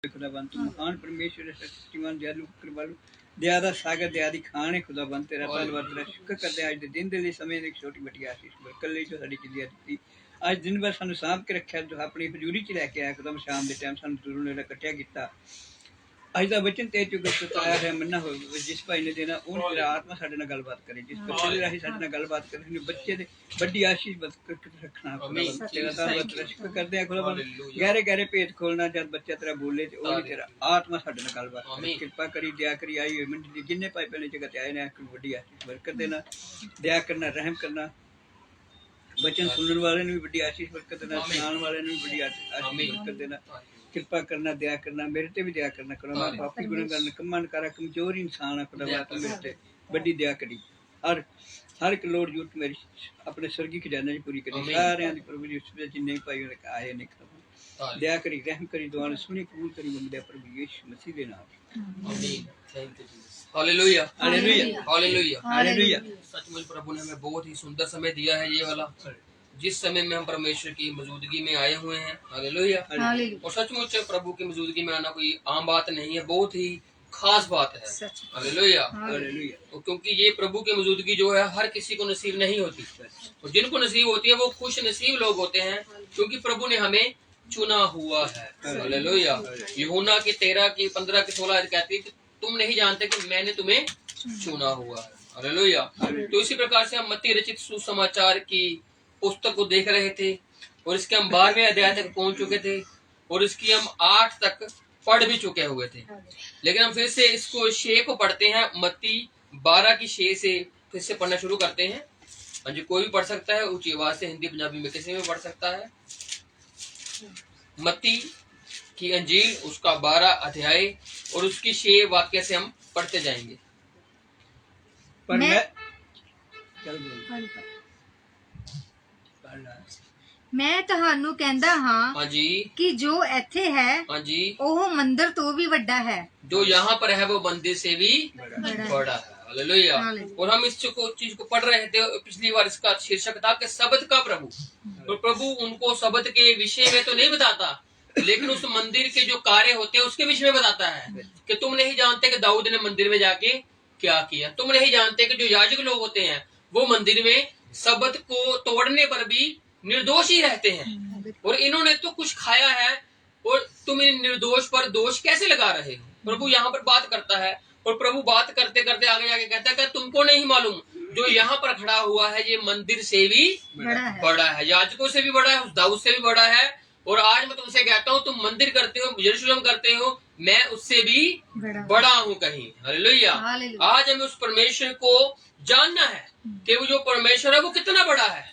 खुदाबंद तू महान परमेश्वर है, शक्तिमान दयालु कृपालु दया दा सागर दया दी खान है खुदाबंद तेरा धन्नवाद तेरा शुक्र करते हैं। अज दे दिन दे लई समय दी छोटी बड़ी आशीष बरकत लई जो साडी जिंदगी दित्ती अज दिन भर सानू सांभ के रखिया जो अपनी हजूरी च लैके आया खुदाम शाम दे टाइम सानू दूरों नेड़े कट्टिया कीता। अज दा वचन तेरे चों सताया है मन्ना हो जिस भाई ने देना उन तेरा आत्मा साडे नाल गलबात करे जिस बच्चे दे राही साडे नाल गलबात करे बच्चे दे बड़ी आशीष बरकत रखना खुदाबंद तेरा धन्नवाद तेरा शुक्र करते हैं खुदाबंद गहरे गहरे भेद खोलना जब बच्चा तेरा बोले ते ओ भी तेरा आत्मा साडे नाल गलबात करे कृपा करी दया करी आई होई मंडली जिन्ने भाई बहन जगह ते आए ने बड़ी आशीष बरकत देना दया करना रहम करना बचन सुनने वाले ने भी बड़ी आशीष बरकत देना सुनाने वाले ने भी बड़ी आशीष बरकत देना कृपा करना दया करना मेरे ते भी दया करना करो मैं पापी गुनहगार निकम्मा नकारा कमजोर इंसान है खुदा तू मेरे ते बड़ी दया करी हर एक लोड़ जरूरत मेरी अपने स्वर्गीय खजाने च पूरी करी सारे दी प्रभु जी उसमें जिन्ने भाई आए ने दया करी रहम करी दुआ सुनी कबूल करी मंगदे प्रभु यीशु मसीह दे नाम आमीन। Thank you Jesus. Hallelujah hallelujah hallelujah hallelujah. सचमुच प्रभु ने हमें बहुत ही सुंदर समय दिया है ये वाला जिस समय में हम परमेश्वर की मौजूदगी में आए हुए हैं। हालेलुया। और सचमुच प्रभु की मौजूदगी में आना कोई आम बात नहीं है, बहुत ही खास बात है। Hallelujah hallelujah. क्योंकि ये प्रभु की मौजूदगी जो है हर किसी को नसीब नहीं होती और जिनको नसीब होती है वो खुश नसीब लोग होते हैं क्योंकि प्रभु ने हमें चुना हुआ है। हालेलुया। यूहन्ना की 13 की 15 की 16 कहती है कि तुम नहीं जानते कि मैंने तुम्हें चुना हुआ है। हालेलुया। तो इसी प्रकार से हम मत्ती रचित सुसमाचार की पुस्तक को देख रहे थे और इसके हम 12वें अध्याय तक पहुंच चुके थे और इसकी हम 8 तक पढ़ भी चुके हुए थे, लेकिन हम फिर से इसको 6 को पढ़ते हैं। मत्ती 12 की 6 से फिर से पढ़ना शुरू करते हैं। हाँ जी, कोई भी पढ़ सकता है ऊंची आवाज से, हिंदी पंजाबी में किसी में पढ़ सकता है। मत्ती की अंजील उसका 12 अध्याय और उसकी 6 वाक्य से हम पढ़ते जाएंगे। मैं ਤੁਹਾਨੂੰ ਕਹਿੰਦਾ ਹਾਂ हाँ जी ਕਿ जो ਇੱਥੇ है हाँ जी ਉਹ ਮੰਦਰ ਤੋਂ भी ਵੱਡਾ है। जो यहाँ पर है वो मंदिर से भी बड़ा है। हालेलुया। और हम इस चीज को पढ़ रहे थे पिछली बार, इसका शीर्षक था कि शब्द का प्रभु। और प्रभु उनको शब्द के विषय में तो नहीं बताता, लेकिन उस मंदिर के जो कार्य होते हैं उसके विषय में बताता है कि तुम नहीं जानते कि दाऊद ने मंदिर में जाके क्या किया। तुम नहीं जानते कि जो याजक लोग होते हैं वो मंदिर में शब्द को तोड़ने पर भी निर्दोष ही रहते हैं और इन्होंने तो कुछ खाया है और तुम इन निर्दोष पर दोष कैसे लगा रहे हो। प्रभु यहाँ पर बात करता है और प्रभु बात करते करते आगे जाके कहता है कि तुमको नहीं मालूम जो यहाँ पर खड़ा हुआ है ये मंदिर से भी बड़ा है, याजकों से भी बड़ा है, उस दाऊद से भी बड़ा है। और आज मैं तुमसे कहता हूँ तुम मंदिर करते हो, यरूशलेम करते हो, मैं उससे भी बड़ा हूँ कहीं। हालेलुया। आज हमें उस परमेश्वर को जानना है कि वो जो परमेश्वर है वो कितना बड़ा है।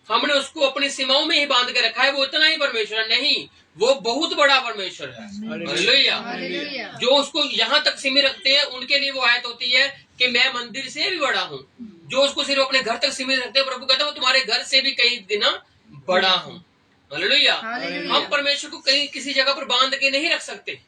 हमने उसको अपनी सीमाओं में ही बांध के रखा है, वो इतना ही परमेश्वर नहीं, वो बहुत बड़ा परमेश्वर है। हालेलुया। जो उसको यहाँ तक सीमित रखते हैं उनके लिए वो आयत होती है कि मैं मंदिर से भी बड़ा हूँ। जो उसको सिर्फ अपने घर तक सीमित रखते हैं, प्रभु कहता है तुम्हारे घर से भी कई गुना बड़ा हूँ। हालेलुया। हम परमेश्वर को कहीं किसी जगह पर बांध के नहीं रख सकते।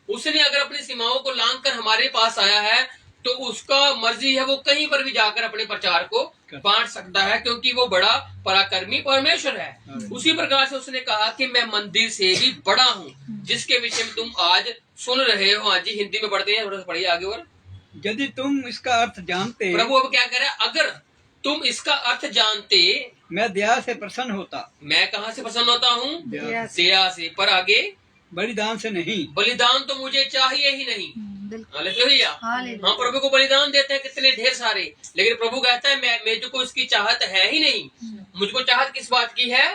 उसने अगर अपनी सीमाओं को लांघ कर हमारे पास आया है तो उसका मर्जी है वो कहीं पर भी जाकर अपने प्रचार को बांट सकता है क्योंकि वो बड़ा पराक्रमी परमेश्वर है। उसी प्रकार से उसने कहा कि मैं मंदिर से भी बड़ा हूँ, जिसके विषय में तुम आज सुन रहे हो। आज जी हिंदी में पढ़ते हैं, थोड़ा सा पढ़िए आगे। और यदि तुम इसका अर्थ जानते, प्रभु अब क्या कह रहा है, अगर तुम इसका अर्थ जानते मैं दया से प्रसन्न होता। मैं कहाँ से प्रसन्न होता हूँ? दया से। पर आगे बलिदान से नहीं। बलिदान तो मुझे चाहिए ही नहीं। हालेलुया। हम प्रभु को बलिदान देते हैं कितने ढेर सारे, लेकिन प्रभु कहता है मैं जो को इसकी चाहत है ही नहीं। मुझको चाहत किस बात की है?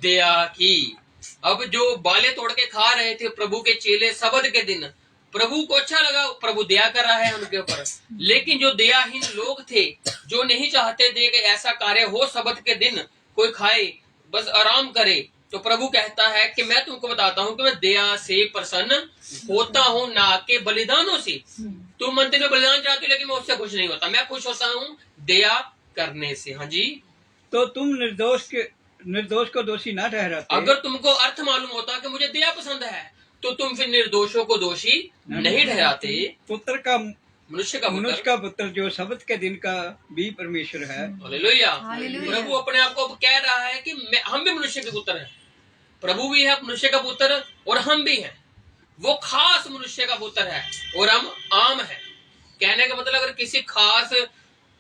दया की। अब जो बाले तोड़ के खा रहे थे प्रभु के चेले शब्द के दिन, प्रभु को अच्छा लगा, प्रभु दया कर रहा है उनके ऊपर। लेकिन जो दयाहीन लोग थे, जो नहीं चाहते थे कि ऐसा कार्य हो शब्द के दिन, कोई खाए बस आराम करे, तो प्रभु कहता है कि मैं तुमको बताता हूँ कि मैं दया से प्रसन्न होता हूँ, ना के बलिदानों से। तुम मंदिर में बलिदान चाहते हो लेकिन मैं उससे खुश नहीं होता, मैं खुश होता हूँ दया करने से। हाँ जी। तो तुम निर्दोष को दोषी ना ठहराते। अगर तुमको अर्थ मालूम होता कि मुझे दया पसंद है तो तुम फिर निर्दोषों को दोषी नहीं ठहराते। पुत्र का मनुष्य का पुत्र जो शब्द के दिन का भी परमेश्वर है। हालेलुया। प्रभु अपने आप को कह रहा है कि हम भी मनुष्य के पुत्र हैं। प्रभु भी है मनुष्य का पुत्र और हम भी हैं। वो खास मनुष्य का पुत्र है और हम आम है। कहने का मतलब अगर किसी खास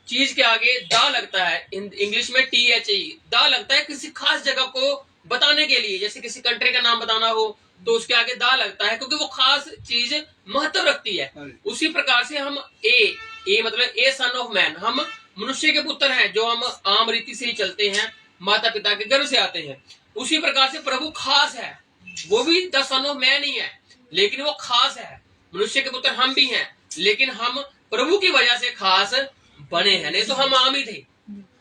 चीज के आगे दा लगता है, इंग्लिश में THE दा लगता है किसी खास जगह को बताने के लिए। जैसे किसी कंट्री का नाम बताना हो तो उसके आगे दा लगता है, क्योंकि वो खास चीज महत्व रखती है। उसी प्रकार से हम ए मतलब ए सन ऑफ मैन, हम मनुष्य के पुत्र हैं जो हम आम रीति से ही चलते हैं, माता पिता के गर्भ से आते हैं। उसी प्रकार से प्रभु खास है, वो भी द सन ऑफ मैन ही है, लेकिन वो खास है। मनुष्य के पुत्र हम भी हैं, लेकिन हम प्रभु की वजह से खास बने हैं, नहीं तो हम आम ही थे।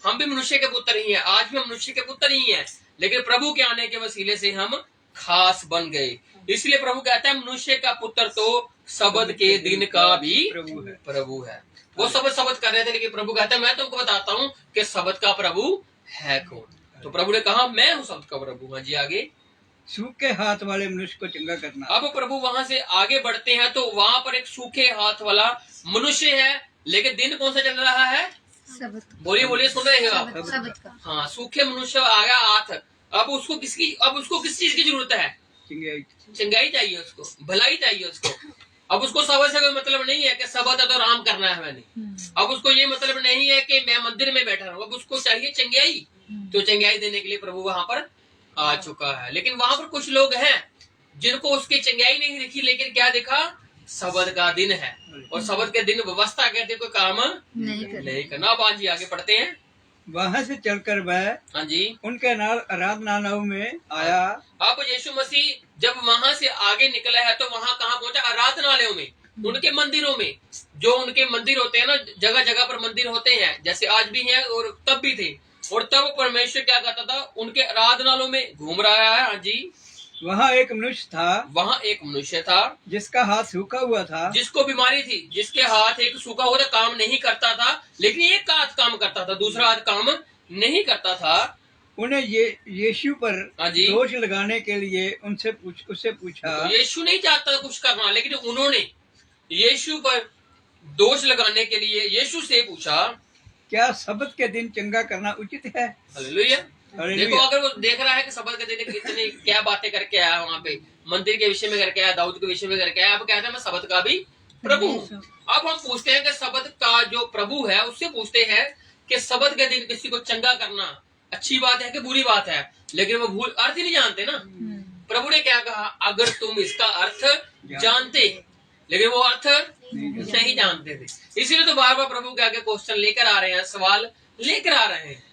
हम भी मनुष्य के पुत्र ही हैं, आज भी हम मनुष्य के पुत्र ही हैं, लेकिन प्रभु के आने के वसीले से हम खास बन गए। इसलिए प्रभु कहता है मनुष्य का पुत्र तो सबद के दिन का भी प्रभु है। वो सबद कर रहे थे, लेकिन प्रभु कहता है मैं तुमको बताता हूँ कि सबद का प्रभु है कौन। तो प्रभु ने कहा मैं हूँ सबद का प्रभु। हाँ जी, आगे। सूखे हाथ वाले मनुष्य को चंगा करना। अब प्रभु वहां से आगे बढ़ते हैं तो वहां पर एक सूखे हाथ वाला मनुष्य है, लेकिन दिन कौन सा चल रहा है? बोलिए बोलिए, सुन रहे हैं आप? सबत का। हाँ, सूखे मनुष्य आ गया हाथ। अब उसको किस चीज की जरूरत है? चंगाई चाहिए उसको, भलाई चाहिए उसको। अब उसको सबद से कोई मतलब नहीं है कि सबद है तो आराम करना है मैंने। अब उसको ये मतलब नहीं है कि मैं मंदिर में बैठा रहूं, अब उसको चाहिए चंगाई। तो चंगाई देने के लिए प्रभु वहां पर आ चुका है। लेकिन वहां पर कुछ लोग हैं जिनको उसकी चंगाई नहीं दिखी, लेकिन क्या दिखा? सबद का दिन है, और सबद के दिन व्यवस्था कहते कोई काम नहीं करना। अब आज आगे पढ़ते हैं। वहां से चलकर वह हाँ जी उनके नाल आराधनालयों में आया। अब यीशु मसीह जब वहां से आगे निकला है तो वहां कहाँ पहुंचा? आराधनालयों में, उनके मंदिरों में। जो उनके मंदिर होते हैं ना, जगह जगह पर मंदिर होते हैं, जैसे आज भी हैं और तब भी थे। और तब परमेश्वर क्या करता था? उनके आराधनालयों में घूम रहा है। हाँ जी। वहाँ एक मनुष्य था, वहाँ एक मनुष्य था जिसका हाथ सूखा हुआ था, जिसको बीमारी थी, जिसके हाथ एक सूखा हुआ था, काम नहीं करता था, लेकिन एक हाथ काम करता था, दूसरा हाथ काम नहीं करता था। उन्हें यीशु पर हाँ जी। दोष लगाने के लिए उससे पूछा। तो यीशु नहीं चाहता कुछ करना, लेकिन उन्होंने यीशु पर दोष लगाने के लिए यीशु से पूछा, क्या सबत के दिन चंगा करना उचित है? हालेलुया। देखो, अगर वो देख रहा है कि सबत के दिन कितनी क्या बातें करके आया, वहाँ पे मंदिर के विषय में करके आया, दाऊद के विषय में करके आया, अब कहता है मैं सबत का भी प्रभु हूँ। अब हम पूछते हैं कि सबत का जो प्रभु है उससे पूछते हैं कि सबत के दिन किसी को चंगा करना अच्छी बात है कि बुरी बात है, लेकिन वो भूल अर्थ ही नहीं जानते ना। प्रभु ने क्या कहा? अगर तुम इसका अर्थ जानते, लेकिन वो अर्थ नहीं जानते थे। इसीलिए तो बार बार प्रभु के आगे क्वेश्चन लेकर आ रहे हैं, सवाल लेकर आ रहे हैं।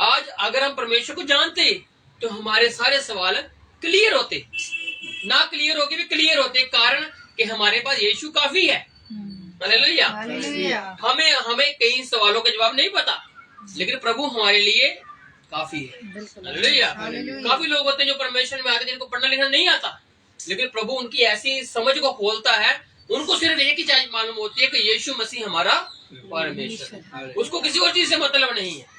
आज अगर हम परमेश्वर को जानते तो हमारे सारे सवाल क्लियर होते, ना क्लियर होके भी क्लियर होते, कारण कि हमारे पास यीशु काफी है। हालेलुया। हमें कई सवालों के जवाब नहीं पता, लेकिन प्रभु हमारे लिए काफी है। हालेलुया। काफी लोग होते हैं जो परमेश्वर में आते हैं जिनको पढ़ना लिखना नहीं आता, लेकिन प्रभु उनकी ऐसी समझ को खोलता है, उनको सिर्फ एक ही चीज मालूम होती है कि यीशु मसीह हमारा परमेश्वर है, उसको किसी और चीज से मतलब नहीं है।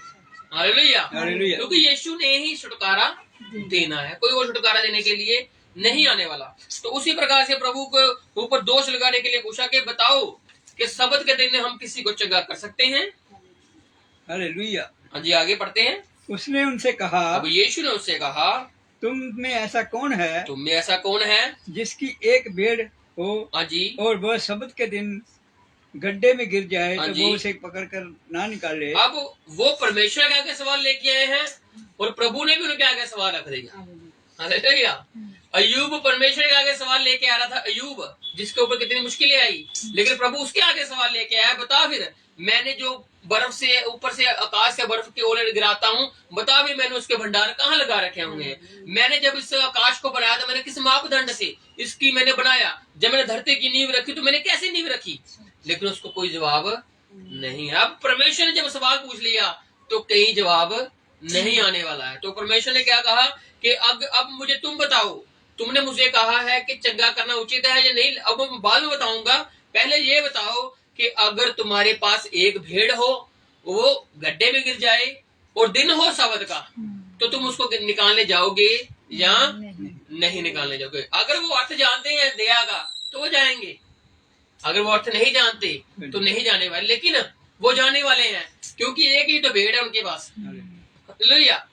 हालेलुया। क्योंकि यीशु ने ही छुटकारा देना है, कोई और छुटकारा देने के लिए नहीं आने वाला। तो उसी प्रकार से प्रभु को ऊपर दोष लगाने के लिए पूछा कि बताओ कि सबत के दिन हम किसी को चंगा कर सकते हैं? हालेलुया। हाँ जी, आगे पढ़ते हैं। उसने उनसे कहा, अब यीशु ने उससे कहा, तुम में ऐसा कौन है जिसकी एक भेड़ हो हाँ जी और वह सबत के दिन गड्ढे में गिर जाए हाँ तो जी। वो उसे पकड़कर ना निकाले? अब वो परमेश्वर के आगे सवाल लेके आए हैं और प्रभु ने भी उनके आगे सवाल रख दिया। हालेलुया। अय्यूब परमेश्वर के आगे सवाल लेके आ रहा था, अय्यूब जिसके ऊपर कितनी मुश्किलें आई, लेकिन प्रभु उसके आगे सवाल लेके आया, बता फिर मैंने जो बर्फ से ऊपर से आकाश से बर्फ के ओले गिराता हूँ, बता फिर मैंने उसके भंडार कहाँ लगा रखे होंगे? मैंने जब इस आकाश को बनाया था मैंने किस मापदंड से इसकी मैंने बनाया? जब मैंने धरती की नींव रखी तो मैंने कैसे नींव रखी? लेकिन उसको कोई जवाब नहीं है। अब परमेश्वर ने जब सवाल पूछ लिया तो कहीं जवाब नहीं आने वाला है। तो परमेश्वर ने क्या कहा कि अब मुझे तुम बताओ, तुमने मुझे कहा है कि चंगा करना उचित है या नहीं, अब मैं बाद में बताऊंगा, पहले ये बताओ कि अगर तुम्हारे पास एक भेड़ हो, वो गड्ढे में गिर जाए और दिन हो सबत का, तो तुम उसको निकालने जाओगे या नहीं निकालने जाओगे? अगर वो अर्थ जानते हैं दया का तो वो जाएंगे, अगर वो अर्थ नहीं जानते तो नहीं जाने वाले, लेकिन वो जाने वाले हैं क्योंकि एक ही तो भेड़ है उनके पास। हालेलुया।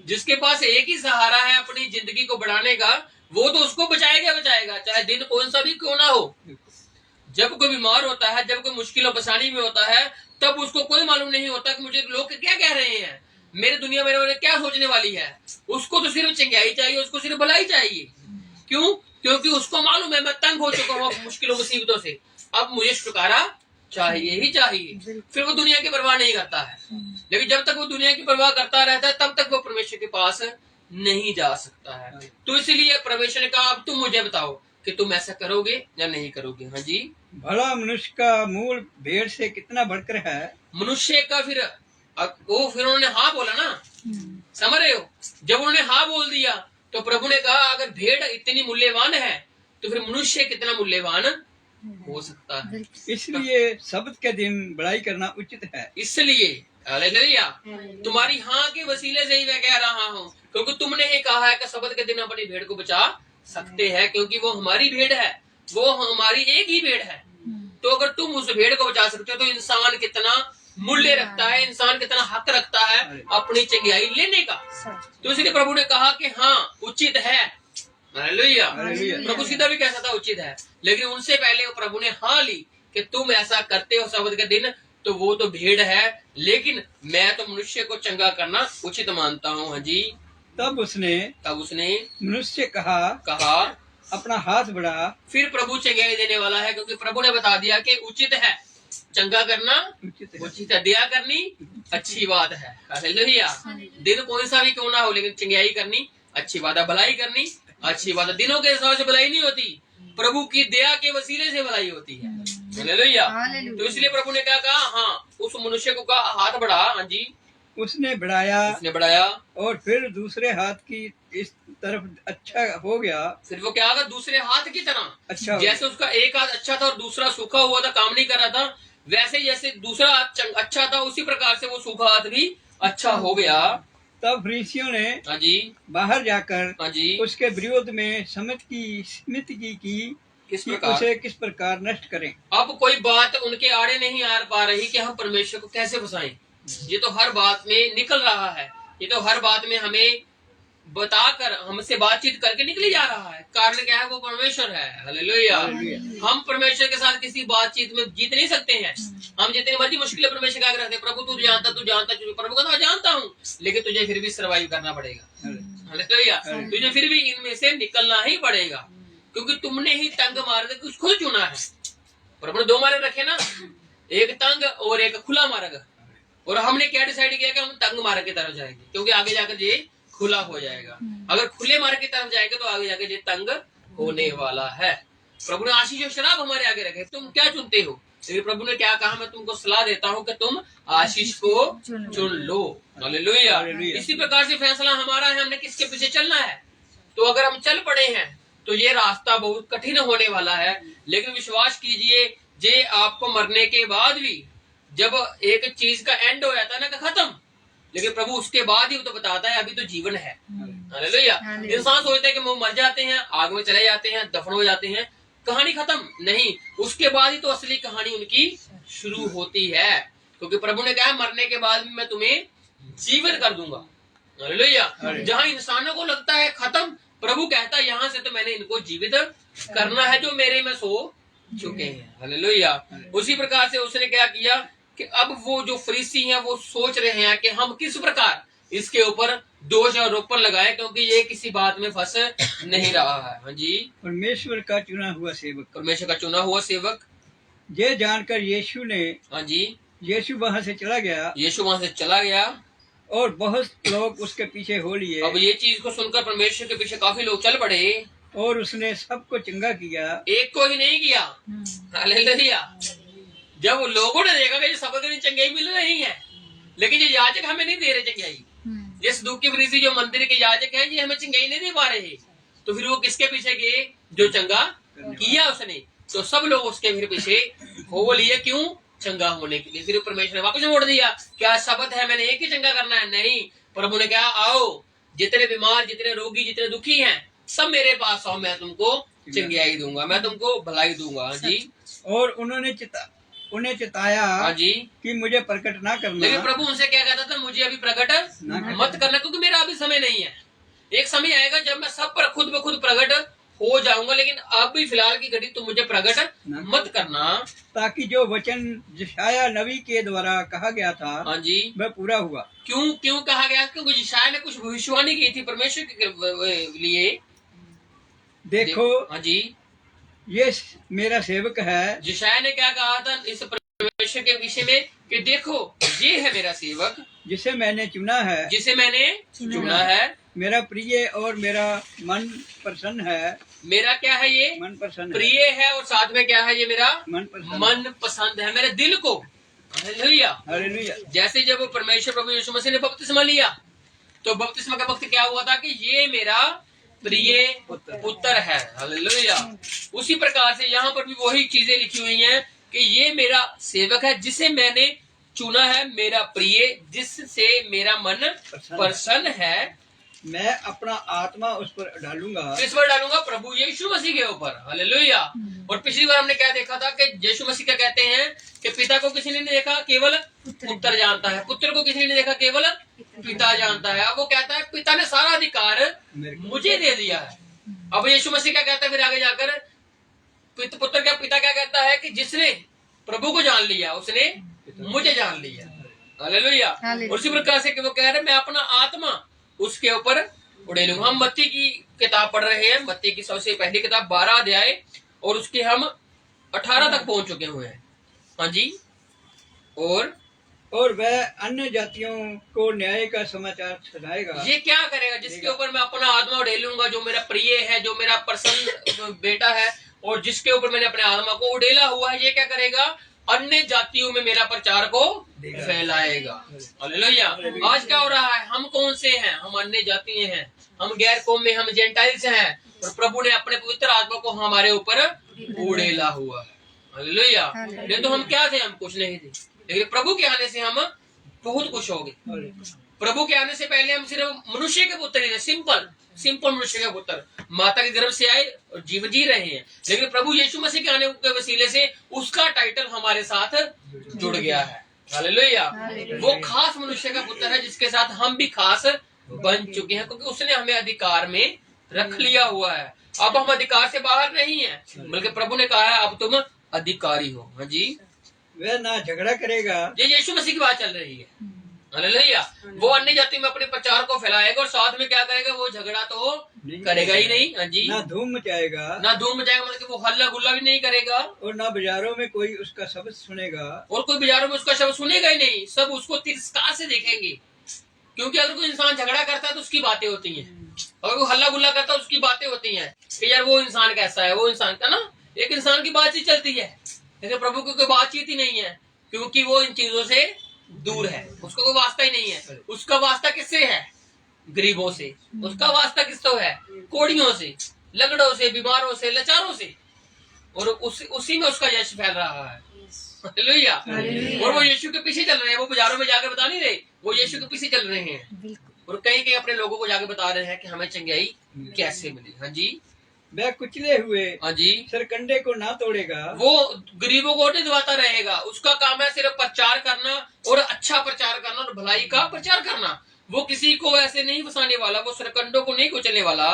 जिसके पास एक ही सहारा है अपनी जिंदगी को बढ़ाने का, वो तो उसको बचाएगा, चाहे दिन कौन सा भी क्यों ना हो। जब कोई बीमार होता है, जब कोई मुश्किल और परेशानी में होता है, तब उसको कोई मालूम नहीं होता कि मुझे लोग क्या कह रहे हैं, मेरी दुनिया मेरे बारे में क्या सोचने वाली है। उसको तो सिर्फ चंगाई चाहिए, उसको सिर्फ भलाई चाहिए। क्यों? क्योंकि उसको मालूम है मैं तंग हो चुका हूँ मुश्किलों मुसीबतों से, अब मुझे छुटकारा चाहिए ही चाहिए। फिर वो दुनिया की परवाह नहीं करता है। लेकिन जब तक वो दुनिया की परवाह करता रहता है, तब तक वो परमेश्वर के पास नहीं जा सकता है। तो इसलिए परमेश्वर ने कहा अब तुम मुझे बताओ कि तुम ऐसा करोगे या नहीं करोगे। हाँ जी। भला मनुष्य का मूल भेड़ से कितना बढ़कर है। मनुष्य का फिर उन्होंने हाँ बोला ना, समझ रहे हो। जब उन्होंने हाँ बोल दिया तो प्रभु ने कहा अगर भेड़ इतनी मूल्यवान है तो फिर मनुष्य कितना मूल्यवान हो सकता है। इसलिए शब्द के दिन बड़ाई करना उचित है। इसलिए हालेलुया, तुम्हारी हाँ के वसीले से ही मैं कह रहा हूँ, क्योंकि तुमने ही कहा है कि शब्द के दिन अपनी भेड़ को बचा सकते हैं, क्योंकि वो हमारी भेड़ है, वो हमारी एक ही भेड़ है। तो अगर तुम उस भेड़ को बचा सकते हो तो इंसान कितना मूल्य रखता है, इंसान कितना हक रखता है अपनी चंगाई लेने का। तो इसलिए प्रभु ने कहा कि हाँ उचित है। हालेलुया। प्रभु सीधा भी कह सकता उचित है, लेकिन उनसे पहले वो प्रभु ने हाँ ली कि तुम ऐसा करते हो शब्द के दिन, तो वो तो भेड़ है, लेकिन मैं तो मनुष्य को चंगा करना उचित मानता हूँ। हाँ जी। तब उसने मनुष्य कहा अपना हाथ बढ़ा। फिर प्रभु चंगाई देने वाला है, क्योंकि प्रभु ने बता दिया कि उचित है चंगा करना, उचित है दया करनी अच्छी बात है। हालेलुया। दिन कोई सा भी क्यों ना हो, लेकिन चंगाई करनी अच्छी बात है, भलाई करनी अच्छी बात है। दिनों के हिसाब से भलाई नहीं होती, प्रभु की दया के वसीले से भलाई होती है। हालेलुया। तो इसलिए प्रभु ने क्या कहा, हाँ उस मनुष्य को कहा हाथ बढ़ा। हाँ जी। उसने बढ़ाया और फिर दूसरे हाथ की इस तरफ अच्छा हो गया। फिर वो क्या होगा, दूसरे हाथ की तरह अच्छा, जैसे उसका एक हाथ अच्छा था और दूसरा सूखा हुआ था, काम नहीं कर रहा था, वैसे जैसे दूसरा हाथ अच्छा था उसी प्रकार से वो सूखा हाथ भी अच्छा हो गया। तब फरीसियों ने हाँ जी बाहर जाकर हाँ जी उसके विरोध में समिति की उसे किस प्रकार नष्ट करें। अब कोई बात उनके आड़े नहीं आ पा रही कि हम परमेश्वर को कैसे फंसाएं। ये तो हर बात में निकल रहा है, ये तो हर बात में हमें बताकर हमसे बातचीत करके निकली जा रहा है। कारण क्या है, वो परमेश्वर है। हालेलुया। हम परमेश्वर के साथ किसी बातचीत में जीत नहीं सकते हैं। हम जितनी मर्जी मुश्किलें परमेश्वर का रखते हैं, प्रभु तू जानता प्रभु का मैं जानता हूँ, लेकिन तुझे फिर भी सर्वाइव करना पड़ेगा। हालेलुया। तुझे फिर भी इनमें से निकलना ही पड़ेगा, क्योंकि तुमने ही तंग मार्ग कुछ खुद चुना है। प्रभु ने दो मार्ग रखे ना, एक तंग और एक खुला मार्ग। और हमने क्या डिसाइड किया कि हम तंग मार्ग की तरफ जाएंगे, क्योंकि आगे जाकर ये खुला हो जाएगा। अगर खुले मार्ग की तरफ जाएंगे तो आगे जाकर ये तंग होने वाला है। प्रभु ने आशीष और शराब हमारे आगे रखे, तुम क्या चुनते हो। लेकिन प्रभु ने क्या कहा, मैं तुमको सलाह देता हूँ कि तुम आशीष को चुन लो। हालेलुया। इसी प्रकार से फैसला हमारा है, हमने किसके पीछे चलना है। तो अगर हम चल पड़े हैं तो ये रास्ता बहुत कठिन होने वाला है, लेकिन विश्वास कीजिए जे आपको मरने के बाद भी जब एक चीज का एंड हो जाता है ना, खत्म, लेकिन प्रभु उसके बाद ही तो बताता है अभी तो जीवन है। हालेलुया। इंसान सोचते हैं कि वो मर जाते हैं, आग में चले जाते हैं, दफन हो जाते हैं, कहानी खत्म नहीं, उसके बाद ही तो असली कहानी उनकी शुरू होती है। क्योंकि प्रभु ने कहा मरने के बाद भी मैं तुम्हें जीवन कर दूंगा। हालेलुया। जहाँ इंसानों को लगता है खत्म, प्रभु कहता है यहाँ से तो मैंने इनको जीवित करना है जो मेरे में सो चुके हैं। हालेलुया। उसी प्रकार से उसने क्या किया कि अब वो जो फरीसी हैं वो सोच रहे हैं कि हम किस प्रकार इसके ऊपर दोष और आरोपण लगाए, क्योंकि ये किसी बात में फंस नहीं रहा है। हाँ जी। परमेश्वर का चुना हुआ सेवक ये जानकर यीशु ने, हाँ जी, यीशु वहाँ से चला गया और बहुत लोग उसके पीछे हो लिए। अब ये चीज को सुनकर परमेश्वर के पीछे काफी लोग चल पड़े और उसने सबको चंगा किया, एक को ही नहीं किया। हालेलुया। जब लोगों ने देखा कि सबको चंगाई मिल रही है, लेकिन ये याजक हमें नहीं दे रहे चंगाई, ये सदूकी फरीसी जो मंदिर के याजक हैं ये हमें चंगाई नहीं दे पा रहे, तो फिर वो किसके पीछे गए, जो चंगा किया उसने। तो सब लोग उसके फिर पीछे हो लिए, क्यों, चंगा होने के लिए। फिर परमेश्वर ने वापस मोड़ दिया, क्या शब्द है मैंने एक ही चंगा करना है, नहीं। प्रभु ने कहा आओ जितने बीमार, जितने रोगी, जितने दुखी हैं, सब मेरे पास आओ, मैं तुमको चंगाई दूंगा, मैं तुमको भलाई दूंगा। जी। और उन्हें चिताया, हाँ जी, कि मुझे प्रकट ना करना। लेकिन प्रभु उनसे क्या कहता था, मुझे अभी प्रकट मत करना, क्योंकि मेरा अभी समय नहीं है। एक समय आएगा जब मैं सब पर खुद ब खुद प्रकट हो जाऊंगा, लेकिन अब भी फिलहाल की घड़ी तुम मुझे प्रकट मत करना, ताकि जो वचन यशाया नबी के द्वारा कहा गया था हाँ जी, वह पूरा हुआ। क्यों क्यों कहा गया? क्योंकि यशाया ने कुछ भविष्यवाणी की थी परमेश्वर के लिए। देखो हाँ जी, ये मेरा सेवक है। यशाया ने क्या कहा था इस परमेश्वर के विषय में कि देखो ये है मेरा सेवक जिसे मैंने चुना है, जिसे मैंने चुना है, मेरा प्रिय और मेरा मन प्रसन्न है। मेरा क्या है? ये मन प्रसन्न प्रिय है और साथ में क्या है? ये मेरा मन प्रसन्न। मन पसंद है मेरे दिल को। हालेलुया। हालेलुया। जैसे जब परमेश्वर प्रभु यीशु मसीह ने बपतिस्मा लिया तो बपतिस्मा का वक्त क्या हुआ था कि ये मेरा प्रिय पुत्र है। हालेलुया। उसी प्रकार से यहाँ पर भी वही चीजें लिखी हुई हैं कि ये मेरा सेवक है जिसे मैंने चुना है, मेरा प्रिय जिससे मेरा मन प्रसन्न है। मैं अपना आत्मा उस पर डालूंगा। किस पर डालूंगा? प्रभु यीशु मसीह के ऊपर। हालेलुया। और पिछली बार हमने क्या देखा था कि यीशु मसीह क्या कहते हैं कि पिता को किसी ने नहीं देखा, केवल पुत्र जानता है। पुत्र को किसी ने नहीं देखा, केवल पिता जानता है। अब वो कहता है पिता ने सारा अधिकार मुझे दे दिया है। अब यीशु मसीह क्या कहता है फिर आगे जाकर? पुत्र क्या, पिता क्या कहता है कि जिसने प्रभु को जान लिया उसने मुझे जान लिया। हालेलुया। उसी प्रकार से कि वो कह रहे मैं अपना आत्मा उसके ऊपर उड़ेलूंगा। हम मत्ती की किताब पढ़ रहे हैं, मत्ती की सबसे पहली किताब 12 अध्याय और उसके हम 18 तक पहुंच चुके हुए हैं। हाँ जी। और वह अन्य जातियों को न्याय का समाचार सुनाएगा। ये क्या करेगा? जिसके ऊपर मैं अपना आत्मा उड़ेलूंगा, जो मेरा प्रिय है, जो मेरा प्रसन्न बेटा है और जिसके ऊपर मैंने अपने आत्मा को उड़ेला हुआ है, ये क्या करेगा? अन्य जातियों में मेरा प्रचार को फैलाएगा। हालेलुया। आज क्या हो रहा है? हम कौन से हैं? हम अन्य जातीय हैं, हम गैर कौम में, हम जेंटाइल्स हैं और प्रभु ने अपने पवित्र आत्मा को हमारे ऊपर उड़ेला हुआ है। हालेलुया। नहीं तो हम क्या थे? हम कुछ नहीं थे, लेकिन प्रभु के आने से हम बहुत कुछ हो गए। प्रभु के आने से पहले हम सिर्फ मनुष्य के पुत्र ही थे, सिंपल मनुष्य के पुत्र, माता के गर्भ से आए और जीवन जी रहे हैं। लेकिन प्रभु यीशु मसीह के आने के वसीले से उसका टाइटल हमारे साथ जुड़ गया है। हालेलुया। वो खास मनुष्य का पुत्र है जिसके साथ हम भी खास बन चुके हैं, क्योंकि उसने हमें अधिकार में रख लिया हुआ है। अब हम अधिकार से बाहर नहीं है, बल्कि प्रभु ने कहा है अब तुम अधिकारी हो। हाँ जी। वह ना झगड़ा करेगा। ये यीशु मसीह की बात चल रही है। हालेलुया। वो अन्य जाति में अपने प्रचार को फैलाएगा और साथ में क्या करेगा? वो झगड़ा तो करेगा ही नहीं। हाँ जी। ना धूम मचाएगा। ना धूम मचाएगा, मतलब वो हल्ला गुल्ला भी नहीं करेगा और ना बाजारों में कोई उसका शब्द सुनेगा। और कोई बाजारों में उसका शब्द सुनेगा ही नहीं। सब उसको तिरस्कार से देखेंगे, क्योंकि अगर कोई इंसान झगड़ा करता है तो उसकी बातें होती हैं, और वो हल्ला गुल्ला करता है उसकी बातें होती हैं कि यार वो इंसान कैसा है, वो इंसान का ना एक इंसान की बातचीत चलती है। लेकिन प्रभु की कोई बातचीत ही नहीं है, क्योंकि वो इन चीजों से दूर है, उसको कोई वास्ता ही नहीं है। उसका वास्ता किससे है? गरीबों से। उसका वास्ता किससे है? कोड़ियों से, लगड़ों से, बीमारों से, लाचारों से, और उसी में उसका यश फैल रहा है। हालेलुया। और वो यीशु के पीछे चल रहे हैं। वो बाजारों में जाकर बता नहीं रहे, वो यीशु के पीछे चल रहे हैं और कहीं कहीं अपने लोगों को जाकर बता रहे हैं कि हमें चंगाई कैसे मिली। हाँ जी। वह कुचले हुए हाँ जी सरकंडे को ना तोड़ेगा। वो गरीबों को नहीं दिलवाता रहेगा। उसका काम है सिर्फ प्रचार करना और अच्छा प्रचार करना और भलाई का प्रचार करना। वो किसी को ऐसे नहीं फंसाने वाला, वो सरकंडों को नहीं कुचलने वाला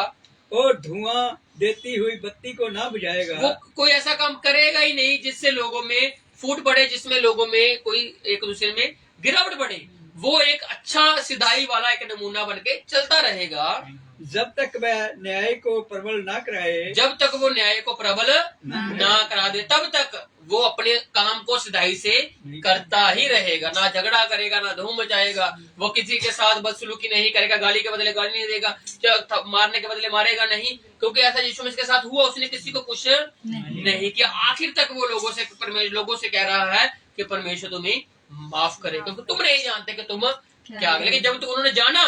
और धुआं देती हुई बत्ती को ना बुझाएगा। वो कोई ऐसा काम करेगा ही नहीं जिससे लोगों में फूट पड़े, जिसमें लोगों में कोई एक दूसरे में गिरावट बढ़े। वो एक अच्छा सिधाई वाला एक नमूना बन के चलता रहेगा। जब तक वह न्याय को प्रबल ना कराए, जब तक वो न्याय को प्रबल ना करा दे, तब तक वो अपने काम को सिधाई से करता ही रहेगा। ना झगड़ा करेगा, ना धूम मचाएगा, वो किसी के साथ बदसलूकी नहीं करेगा, गाली के बदले गाली नहीं देगा, मारने के बदले मारेगा नहीं, क्योंकि ऐसा यीशु मसीह के साथ हुआ। उसने किसी को कुछ नहीं किया। आखिर तक वो लोगों से कह रहा है कि परमेश्वर तुम्हें माफ करे, क्योंकि तुम नहीं जानते कि तुम क्या। लेकिन जब तक उन्होंने जाना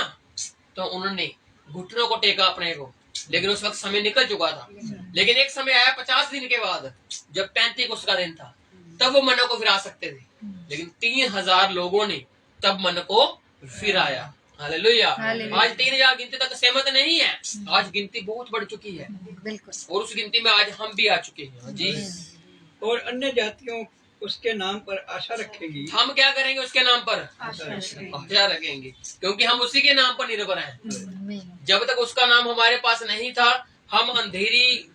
तो उन्होंने घुटनों को टेका अपने को, लेकिन उस वक्त समय निकल चुका था। लेकिन एक समय आया 50 दिन के बाद, जब 35 उसका दिन था, तब वो मन को फिरा सकते थे। लेकिन 3000 लोगों ने तब मन को फिराया। हालेलुया। आज 3000 गिनती तक सहमत नहीं है। आज गिनती बहुत बढ़ चुकी है और उस गिनती में आज हम भी आ चुके हैं। जी। और अन्य जातियों उसके नाम पर आशा रखेगी। हम क्या करेंगे उसके नाम पर? आशा रखेगी। आशा रखेंगे, क्योंकि हम उसी के नाम पर निर्भर हैं। आमीन। जब तक उसका नाम हमारे पास नहीं था, हम अंधेरी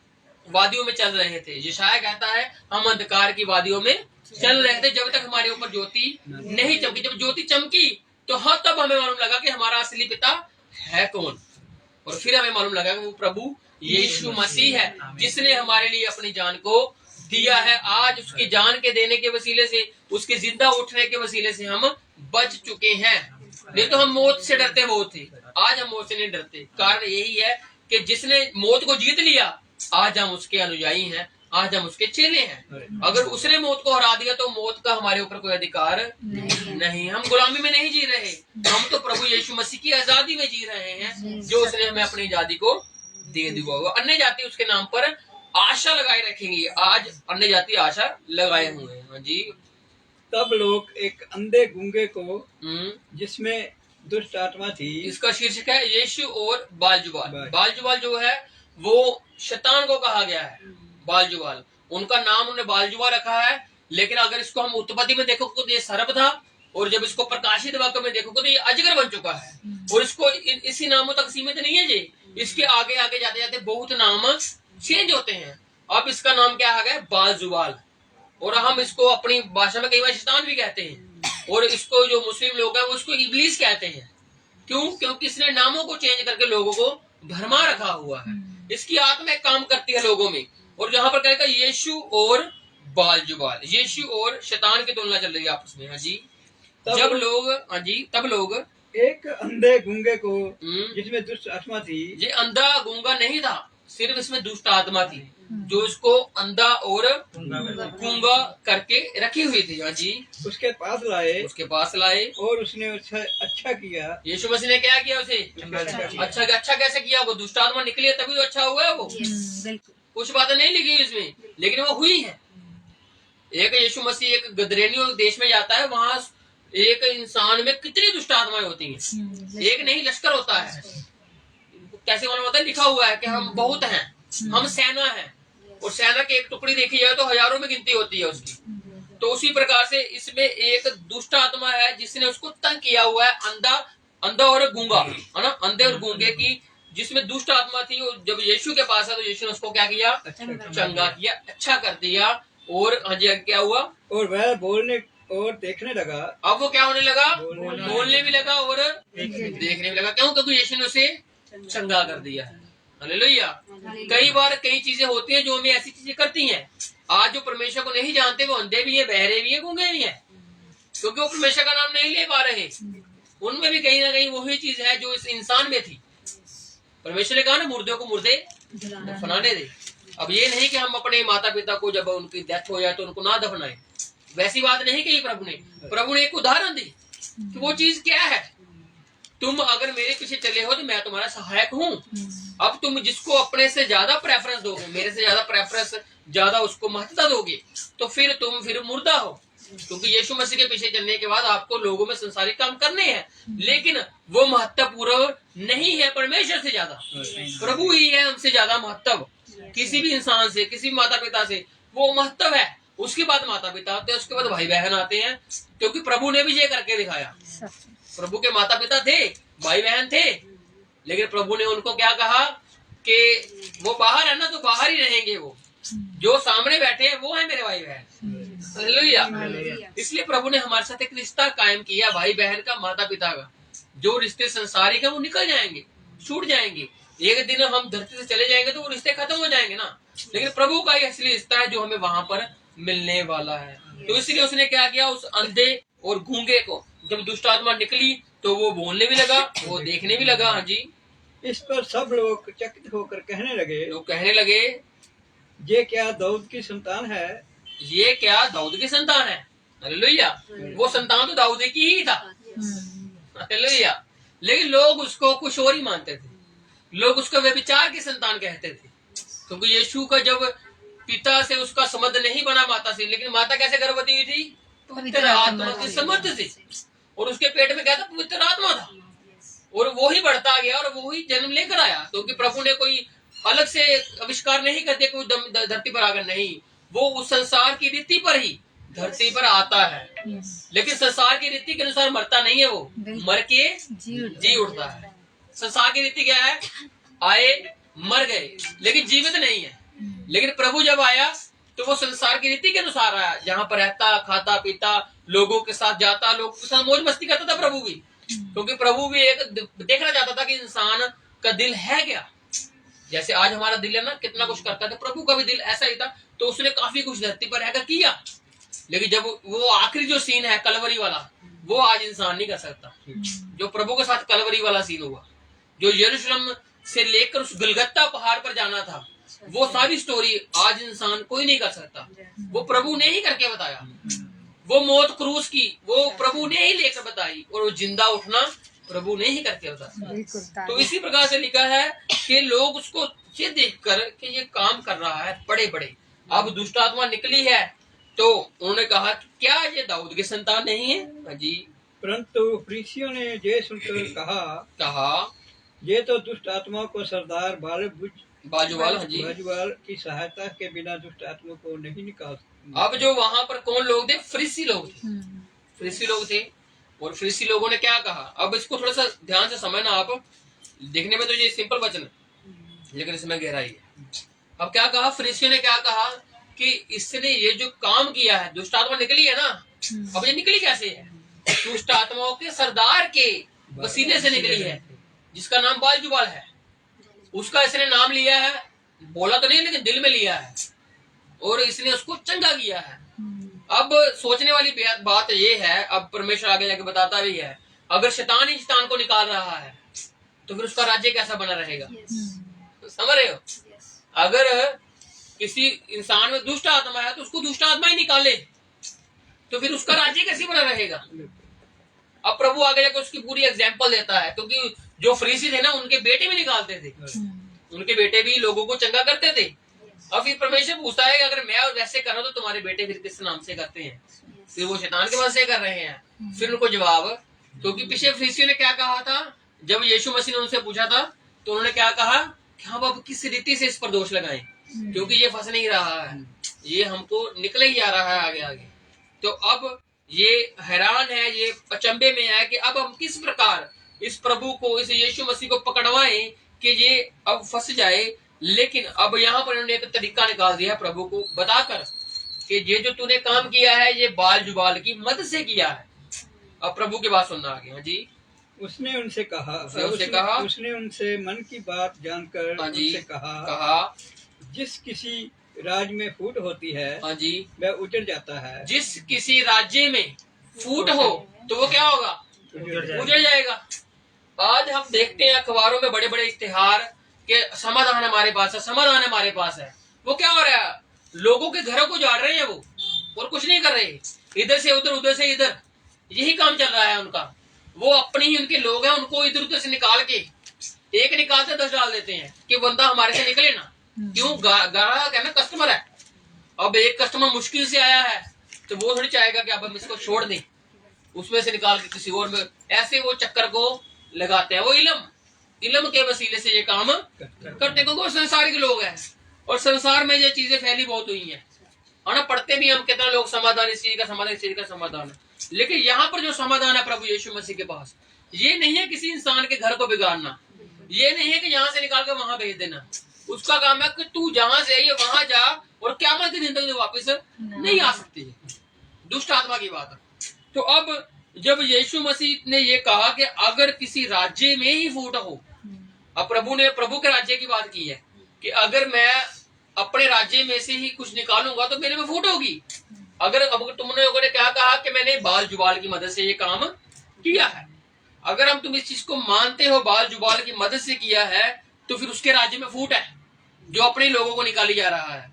वादियों में चल रहे थे। यशाया कहता है हम अंधकार की वादियों में चल रहे थे जब तक हमारे ऊपर ज्योति नहीं चमकी। जब ज्योति चमकी तो हाँ, तब हमें मालूम लगा कि हमारा असली पिता है कौन। और फिर हमें मालूम लगा कि वो प्रभु यीशु मसीह है, जिसने हमारे लिए अपनी जान को दिया है। आज उसकी जान के देने के वसीले से, उसके जिंदा उठने के वसीले से हम बच चुके हैं। नहीं तो हम मौत से डरते बहुत थे, आज हम मौत से नहीं डरते। कारण यही है कि जिसने मौत को जीत लिया, आज हम उसके अनुयायी हैं, आज हम उसके चेले हैं। अगर उसने मौत को हरा दिया तो मौत का हमारे ऊपर कोई अधिकार नहीं। हम गुलामी में नहीं जी रहे, हम तो प्रभु यीशु मसीह की आजादी में जी रहे हैं, जो उसने हमें अपनी आजादी को दे दिया। अन्य जाति उसके नाम पर आशा लगाए रखेंगी। आज अन्य जाति आशा लगाए हुए हैं। हाँ जी। तब लोग एक अंधे गूंगे को, जिसमें दुष्ट आत्मा थी, इसका शीर्षक है यीशु और बालजुबाल। बालजुबाल जो है वो शैतान को कहा गया है। बालजुबाल, उनका नाम उन्होंने बालजुबाल रखा है। लेकिन अगर इसको हम उत्पत्ति में देखो तो ये सर्प था, और जब इसको प्रकाशित वाक्य में देखोगे तो ये अजगर बन चुका है। और इसको इसी नामों तक सीमित नहीं है जी, इसके आगे आगे जाते जाते बहुत नाम चेंज होते हैं। अब इसका नाम क्या आ गया? बालजुबाल। और हम इसको अपनी भाषा में कई बार शैतान भी कहते हैं, और इसको जो मुस्लिम लोग हैं वो इसको इब्लीस कहते हैं। क्यों? क्योंकि इसने नामों को चेंज करके लोगों को भरमा रखा हुआ है। इसकी आत्मा एक काम करती है लोगों में। और यहाँ पर कहेगा यीशु और बालजुबाल, यीशु और शैतान की तुलना चल रही है आपस में। हाँ जी। जब लोग, हाँ जी, तब लोग एक अंधे गूंगे को, जिसमें दुष्ट आत्मा थी। ये अंधा गूंगा नहीं था, सिर्फ इसमें दुष्ट आत्मा थी जो इसको अंधा और गूंगा करके रखी हुई थी। हाँ जी। उसके पास लाए और उसने उसे अच्छा किया। यीशु मसीह ने क्या किया? उसे अच्छा कैसे किया? वो दुष्ट आत्मा निकली है तभी तो अच्छा हुआ है। वो कुछ बातें नहीं लिखी इसमें, लेकिन वो हुई है। एक यीशु मसीह एक गदरेनियों देश में जाता है, वहां एक इंसान में कितनी दुष्ट आत्माएं होती हैं। एक नहीं, लश्कर होता है। कैसे मालूम होता है? लिखा हुआ है कि हम बहुत हैं, हम सेना हैं, और सेना की एक टुकड़ी देखी जाए तो हजारों में गिनती होती है उसकी। तो उसी प्रकार से इसमें एक दुष्ट आत्मा है जिसने उसको तंग किया हुआ है, अंधा और गूंगा, है ना, अंधे और गूंगे की जिसमें दुष्ट आत्मा थी। और जब यीशु के पास है तो यीशु ने उसको क्या किया? चंगा किया, अच्छा कर दिया। और हाँ जी, क्या हुआ? और वह बोलने और देखने लगा। अब वो क्या होने लगा? बोलने भी लगा और देखने भी लगा। क्यों? क्योंकि यीशु ने उसे चंगा कर दिया है। हालेलुया। कई बार कई चीजें होती हैं जो हमें ऐसी चीजें करती हैं। आज जो परमेश्वर को नहीं जानते वो अंधे भी है, बहरे भी है, गूंगे भी है, क्योंकि वो परमेश्वर का नाम नहीं ले पा रहे। उनमें भी कहीं ना कहीं वही चीज है जो इस इंसान में थी। परमेश्वर ने कहा ना, मुर्दों को मुर्दे दफनाने दे। अब ये नहीं कि हम अपने माता पिता को जब उनकी डेथ हो जाए तो उनको ना दफनाएं, वैसी बात नहीं कही प्रभु ने एक उदाहरण दी कि वो चीज क्या है। तुम अगर मेरे पीछे चले हो तो मैं तुम्हारा सहायक हूँ। अब तुम जिसको अपने से ज्यादा प्रेफरेंस दोगे, मेरे से ज्यादा प्रेफरेंस, ज्यादा उसको महत्ता दोगे, तो फिर तुम मुर्दा हो। क्योंकि यीशु मसीह के पीछे चलने के बाद आपको लोगों में संसारिक काम करने हैं, लेकिन वो महत्वपूर्ण नहीं है परमेश्वर से ज्यादा। प्रभु ही है हमसे ज्यादा महत्व। किसी भी इंसान से, किसी भी माता पिता से वो महत्व है। उसके बाद माता पिता आते हैं, उसके बाद भाई बहन आते हैं, क्योंकि प्रभु ने भी ये करके दिखाया। प्रभु के माता पिता थे, भाई बहन थे, लेकिन प्रभु ने उनको क्या कहा कि वो बाहर है ना तो बाहर ही रहेंगे, वो जो सामने बैठे हैं वो है मेरे भाई बहन। हालेलुया। इसलिए प्रभु ने हमारे साथ एक रिश्ता कायम किया, भाई बहन का, माता पिता का। जो रिश्ते संसारिक है वो निकल जाएंगे, छूट जाएंगे। एक दिन हम धरती से चले जाएंगे तो वो रिश्ते खत्म हो जाएंगे ना, लेकिन प्रभु का ही असली रिश्ता है जो हमें वहां पर मिलने वाला है। तो इसलिए उसने क्या किया, उस अंधे और गूंगे को जब दुष्ट आत्मा निकली तो वो बोलने भी लगा, वो देखने भी लगा। हाँ जी। इस पर सब लोग चकित होकर कहने लगे, लोग कहने लगे, ये क्या दाऊद की संतान है? ये क्या दाऊद की संतान है? हालेलुया। वो संतान तो दाऊद की ही था। हालेलुया। लेकिन लोग उसको कुछ और ही मानते थे। लोग उसको व्यभिचार की संतान कहते थे, क्योंकि यीशु का जब पिता से उसका संबंध नहीं बना माता से, लेकिन माता कैसे गर्भवती हुई थी? पवित्र आत्मा के संबंध से। और उसके पेट में क्या था? पवित्र आत्मा था। और वो ही बढ़ता गया और वो ही जन्म लेकर आया, क्योंकि प्रभु ने कोई अलग से आविष्कार नहीं कर दिया, कोई धरती पर आकर नहीं, वो उस संसार की रीति पर ही धरती पर आता है, लेकिन संसार की रीति के अनुसार मरता नहीं है, वो मर के जी उठता है। संसार की रीति क्या है? आए, मर गए, लेकिन जीवित नहीं है। लेकिन प्रभु जब आया तो वो संसार की रीति के अनुसार आया, जहाँ पर रहता, खाता पीता, लोगों के साथ जाता, लोगों के साथ मौज मस्ती करता था प्रभु भी, क्योंकि प्रभु भी एक देखना चाहता था कि इंसान का दिल है क्या। जैसे आज हमारा दिल है ना, कितना कुछ करता था, प्रभु का भी दिल ऐसा ही था। तो उसने काफी कुछ धरती पर रहकर किया, लेकिन जब वो आखिरी जो सीन है कलवरी वाला, वो आज इंसान नहीं कर सकता। जो प्रभु के साथ कलवरी वाला सीन हुआ, जो यरूशलेम से लेकर उस गलगत्ता पहाड़ पर जाना था, वो सारी स्टोरी आज इंसान कोई नहीं कर सकता। वो प्रभु ने ही करके बताया। वो मौत क्रूस की वो प्रभु ने ही लेकर बताई, और वो जिंदा उठना प्रभु ने ही करके बताया। तो इसी प्रकार से लिखा है कि लोग उसको ये देखकर कि ये काम कर रहा है बड़े बड़े, अब दुष्ट आत्मा निकली है, तो उन्होंने कहा क्या ये दाऊद की संतान नहीं है? हाँ जी। परंतु फरीसियों ने ये सुनकर कहा ये तो दुष्ट आत्मा को सरदार बाजूवाल, हाँ जी, बाजूवाल की सहायता के बिना दुष्ट आत्मा को नहीं निकाल। अब जो वहां पर कौन लोग थे? फरीसी लोग थे। फरीसी लोग थे, और फरीसी लोगों ने क्या कहा? अब इसको थोड़ा सा ध्यान से समझना आप। देखने में तो ये सिंपल वचन है, लेकिन इसमें गहराई है। अब क्या कहा फरीसियों ने? क्या कहा कि इसने ये जो काम किया है, दुष्ट आत्मा निकली है ना, अब ये निकली कैसे है? दुष्ट आत्माओं के सरदार के वसीले से निकली है, जिसका नाम बालजुबाल है। उसका इसने नाम लिया है, बोला तो नहीं, लेकिन दिल में लिया है, और इसने उसको चंगा किया है। अब सोचने वाली बात ये है, अब परमेश्वर आगे जाके बताता भी है, अगर शैतान ही शैतान को निकाल रहा है तो फिर उसका राज्य कैसा बना रहेगा? समझ रहे हो? अगर किसी इंसान में दुष्ट आत्मा है तो उसको दुष्ट आत्मा ही निकाले, तो फिर उसका राज्य कैसे बना रहेगा? अब प्रभु आगे जाकर उसकी पूरी एग्जाम्पल देता है, क्योंकि जो फरीसी थे ना, उनके बेटे भी निकालते थे, उनके बेटे भी लोगों को चंगा करते थे। अब फिर परमेश्वर पूछता है कि अगर मैं और वैसे कर रहा हूं तो तुम्हारे बेटे फिर किस नाम से करते हैं? फिर वो शैतान के पास से कर रहे हैं। फिर उनको जवाब, क्योंकि पिछले फरीसियों ने क्या कहा था, जब यीशु मसीह ने उनसे पूछा था तो उन्होंने क्या कहा कि हम अब किस रीति से इस पर दोष लगाएं, क्योंकि ये फंस नहीं रहा है, ये हमको निकले ही आ रहा है आगे आगे। तो अब ये हैरान है, ये अचंभे में है कि अब हम किस प्रकार इस प्रभु को, इस यीशु मसीह को पकड़वाएं कि ये अब फंस जाए। लेकिन अब यहाँ पर उन्होंने एक तरीका निकाल दिया प्रभु को बताकर कि ये जो तूने काम किया है ये बाल जुबाल की मदद से किया है। अब प्रभु की बात सुनना आ गया। जी। उसने उनसे कहा, उसने उनसे मन की बात जानकर उनसे कहा जिस किसी राज्य में फूट होती है, हाँ जी, वह उजड़ जाता है। जिस किसी राज्य में फूट हो तो वो क्या होगा? उजड़ जाएगा। आज हम देखते हैं अखबारों में बड़े बड़े इश्तिहार के समाधान हमारे पास है, समाधान हमारे पास है। वो क्या हो रहा है? लोगों के घरों को जाड़ रहे हैं वो, और कुछ नहीं कर रहे, इधर से उधर, उधर से इधर, यही काम चल रहा है उनका। वो अपने ही उनके लोग हैं, उनको इधर उधर से निकाल के, एक निकालते 10 डाल देते हैं कि बंदा हमारे से निकले ना। क्यों? ग्राहक है ना, कस्टमर है। अब एक कस्टमर मुश्किल से आया है तो वो थोड़ी चाहेगा कि अब हम इसको छोड़ दें, उसमें से निकाल के किसी और में, ऐसे वो चक्कर को लगाते हैं। वो इल्म के वसीले से ये काम करते, क्योंकि वो संसार के लोग हैं, और संसार में ये चीजें फैली बहुत हुई हैं, है ना। पढ़ते भी हम कितना लोग समाधान, इस चीज का समाधान, इस चीज का समाधान है। लेकिन यहाँ पर जो समाधान है प्रभु यीशु मसीह के पास, ये नहीं है किसी इंसान के घर को बिगाड़ना, ये नहीं है कि यहाँ से निकाल कर वहां भेज देना। उसका काम है कि तू जहां से है वहां जा, और क़यामत के दिन तक वापस नहीं आ सकती है। दुष्ट आत्मा की बात है। तो अब जब यीशु मसीह ने ये कहा कि अगर किसी राज्य में ही फूट हो, अब प्रभु ने प्रभु के राज्य की बात की है कि अगर मैं अपने राज्य में से ही कुछ निकालूंगा तो मेरे में फूट होगी। अगर अब तुमने क्या कहा कि मैंने बाल जुबाल की मदद से ये काम किया है, अगर हम तुम इस चीज को मानते हो बाल जुबाल की मदद से किया है, तो फिर उसके राज्य में फूट है जो अपने लोगों को निकाली जा रहा है।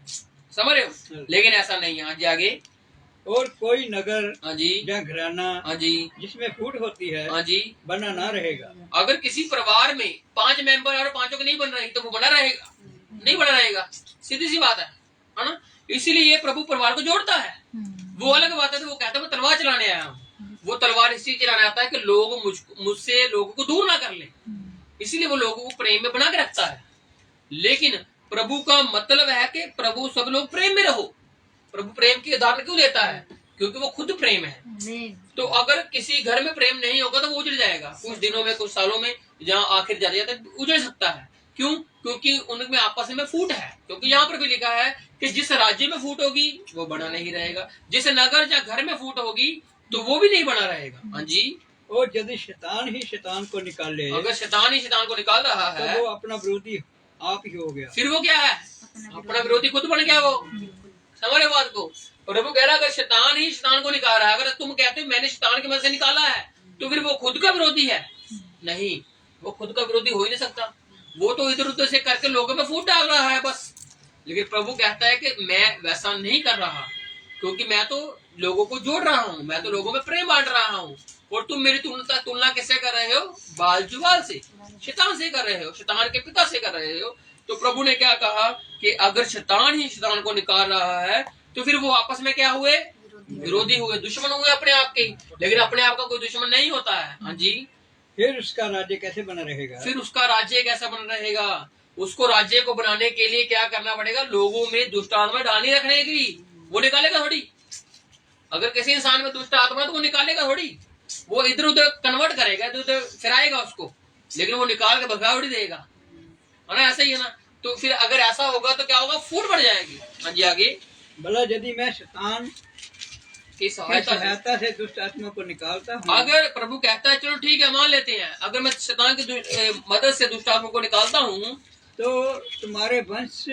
समझ रहे हो? लेकिन ऐसा नहीं है। आज आगे, और कोई नगर, हाँ जी, या घराना, हाँ जी, जिसमें फूट होती है, हाँ जी, बना ना रहेगा। अगर किसी परिवार में 5 मेंबर और 5 की नहीं बन रही तो वो बना रहेगा? नहीं बना रहेगा। सीधी सी बात है ना। इसीलिए ये प्रभु परिवार को जोड़ता है। वो अलग बात है, तो वो कहता है मैं तलवार चलाने आया हूँ। वो तलवार इसलिए चलाने आता है कि लोग मुझसे लोगों को दूर ना कर ले, इसीलिए वो लोगों को प्रेम में बना के रखता है। लेकिन प्रभु का मतलब है कि प्रभु सब लोग प्रेम में रहो। प्रभु प्रेम की उदाहरण क्यों देता है? क्योंकि वो खुद प्रेम है। तो अगर किसी घर में प्रेम नहीं होगा तो वो उजड़ जाएगा, कुछ दिनों में, कुछ सालों में, जहाँ आखिर जाते जाते उजड़ सकता है। क्यों? क्योंकि उनमें आपस में फूट है। क्योंकि यहाँ पर भी लिखा है कि जिस राज्य में फूट होगी वो बना नहीं रहेगा, जिस नगर या घर में फूट होगी तो वो भी नहीं बना रहेगा। हाँ जी। और यदि शैतान ही शैतान को निकाल ले, अगर शैतान ही शैतान को निकाल रहा है तो वो अपना विरोधी आप ही हो गया। फिर वो क्या है? अपना विरोधी खुद बन गया वो। समझ रहे बात को? प्रभु कह रहा है अगर शैतान ही शैतान को निकाल रहा है, अगर तुम कहते हो मैंने शैतान की मदद से निकाला है, तो फिर वो खुद का विरोधी है? नहीं, वो खुद का विरोधी हो ही नहीं सकता। वो तो इधर उधर से करके लोगों में फूट डाल रहा है बस। लेकिन प्रभु कहता है कि मैं वैसा नहीं कर रहा, क्योंकि मैं तो लोगों को जोड़ रहा हूँ, मैं तो लोगों में प्रेम बांट रहा हूँ। और तुम मेरी तुलना किससे कर रहे हो? बाल-जुबाल से, शैतान से कर रहे हो, शैतान के पिता से कर रहे हो। तो प्रभु ने क्या कहा कि अगर शैतान ही शैतान को निकाल रहा है तो फिर वो आपस में क्या हुए? विरोधी हुए, दुश्मन हुए अपने आप के। लेकिन अपने आप का कोई दुश्मन नहीं होता है। हाँ जी। फिर उसका राज्य कैसे बना रहेगा? फिर उसका राज्य कैसा बना रहेगा? उसको राज्य को बनाने के लिए क्या करना पड़ेगा? लोगों में दुष्ट आत्मा डाली रखने की। वो निकालेगा थोड़ी। अगर किसी इंसान में दुष्ट आत्मा तो वो निकालेगा थोड़ी, वो इधर उधर कन्वर्ट करेगा, इधर उधर फिराएगा उसको, लेकिन वो निकाल के भगा थोड़ी देगा। है ना? ऐसा ही है ना? तो फिर अगर ऐसा होगा तो क्या होगा? फूट बढ़ जाएगी। हाँ जी, आगे। भला यदि मैं शैतान की सहायता से दुष्ट आत्मा को निकालता हूँ, अगर प्रभु कहता है चलो ठीक है मान लेते हैं, अगर मैं शैतान की मदद से दुष्ट आत्मा को निकालता हूँ तो तुम्हारे वंश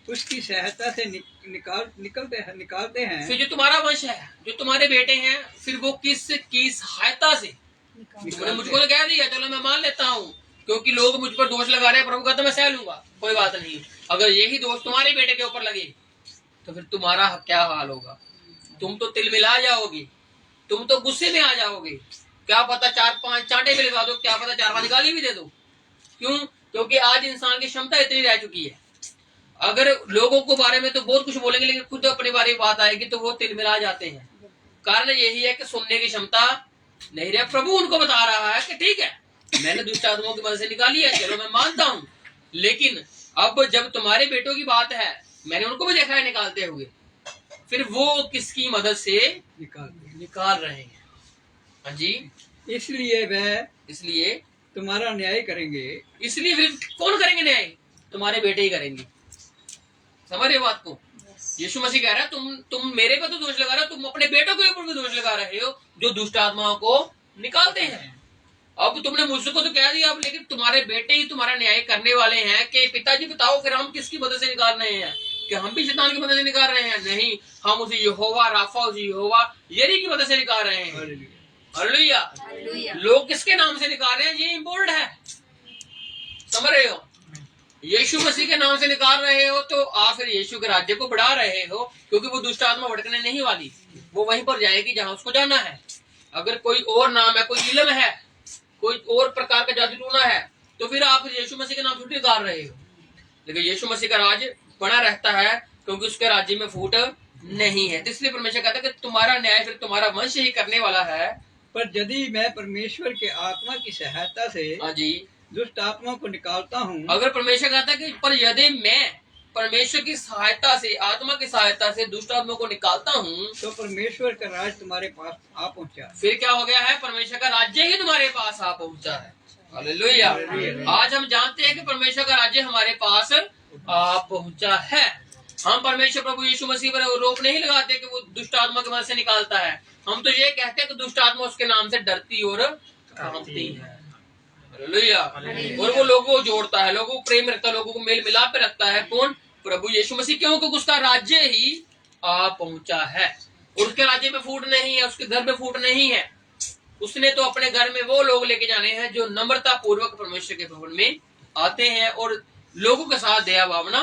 उसकी सहायता से निकालते हैं। फिर जो तुम्हारा वंश है, जो तुम्हारे बेटे हैं, फिर वो किसकी सहायता से? तुमने मुझको तो कह दिया, चलो मैं मान लेता हूँ, क्योंकि लोग मुझ पर दोष लगा रहे हैं, प्रभु कहता मैं सह लूंगा, कोई बात नहीं। अगर यही दोष तुम्हारे बेटे के ऊपर लगे तो फिर तुम्हारा क्या हाल होगा? तुम तो तिलमिला जाओगे, तुम तो गुस्से में आ जाओगे। क्या पता 4-5 चांटे भी लगा दो, क्या पता 4-5 गाली भी दे दो। क्यों? क्योंकि आज इंसान की क्षमता इतनी रह चुकी है, अगर लोगों को बारे में तो बहुत कुछ बोलेंगे, लेकिन खुद अपने बारे में बात आएगी तो वो तिलमिला जाते हैं। कारण यही है कि सुनने की क्षमता नहीं रहा। प्रभु उनको बता रहा है कि ठीक है, मैंने दुष्ट आत्माओं की मदद से निकाली है, चलो मैं मानता हूँ, लेकिन अब जब तुम्हारे बेटों की बात है, मैंने उनको भी देखा है निकालते हुए, फिर वो किसकी मदद से निकाल रहे हैं? हाँ जी। इसलिए तुम्हारा न्याय करेंगे। इसलिए फिर कौन करेंगे न्याय? तुम्हारे बेटे ही करेंगे। समझ रहे हो बात को? यीशु मसीह कह रहा है तुम मेरे पे तो दोष लगा रहे हो, तुम अपने बेटों के ऊपर भी दोष लगा रहे हो जो दुष्ट आत्माओं को निकालते हैं। अब तुमने मुझको तो कह दिया, अब लेकिन तुम्हारे बेटे ही तुम्हारा न्याय करने वाले हैं कि पिताजी बताओ फिर हम किसकी मदद से निकाल रहे हैं? कि हम भी शैतान की मदद से निकाल रहे हैं? नहीं, हम उसे यहोवा राफा, उसे यहोवा यरी की मदद से निकाल रहे हैं। हालेलुया। लोग किसके नाम से निकाल रहे हैं? ये इम्पोर्टेंट है। समझ रहे हो? यीशु मसीह के नाम से निकाल रहे हो तो आप फिर यीशु के राज्य को बढ़ा रहे हो, क्योंकि वो दुष्ट आत्मा भटकने नहीं वाली, वो वहीं पर जाएगी जहां उसको जाना है। अगर कोई और नाम है, कोई इल्म है, कोई और प्रकार का जादू टूना है, तो फिर आप यीशु मसीह के नाम से निकाल रहे हो। लेकिन यीशु मसीह का राज्य बना रहता है, क्योंकि उसके राज्य में फूट नहीं है। इसलिए परमेश्वर कहता है कि तुम्हारा न्याय फिर तुम्हारा वंश ही करने वाला है। पर यदि मैं परमेश्वर के आत्मा की सहायता से हाँ जी दुष्ट आत्मा को निकालता हूँ, अगर परमेश्वर कहता है कि पर यदि मैं परमेश्वर की सहायता से, आत्मा की सहायता से दुष्ट आत्मा को निकालता हूँ, तो परमेश्वर का राज तुम्हारे पास आ पहुँचा। फिर क्या हो गया है? परमेश्वर का राज्य ही तुम्हारे पास आ पहुँचा है। हालेलुया। आज हम जानते हैं कि परमेश्वर का राज्य हमारे पास आ पहुँचा है। हम परमेश्वर प्रभु यीशु मसीह पर आरोप नहीं लगाते कि वो दुष्ट आत्मा की मदद से निकालता है। हम तो ये कहते हैं कि दुष्ट आत्मा उसके नाम से डरती और कांपती है। हालेलुया। और वो लोगों को जोड़ता है, लोगों को प्रेम रखता है, लोगों को मेल मिलाप पे रखता है। कौन? प्रभु यीशु मसीह। क्यों? क्योंकि उसका राज्य ही आ पहुंचा है। और उसके राज्य में फूट नहीं है, उसके घर में फूट नहीं है। उसने तो अपने घर में वो लोग लेके जाने हैं जो नम्रता पूर्वक परमेश्वर के भवन में आते हैं और लोगों के साथ दया भावना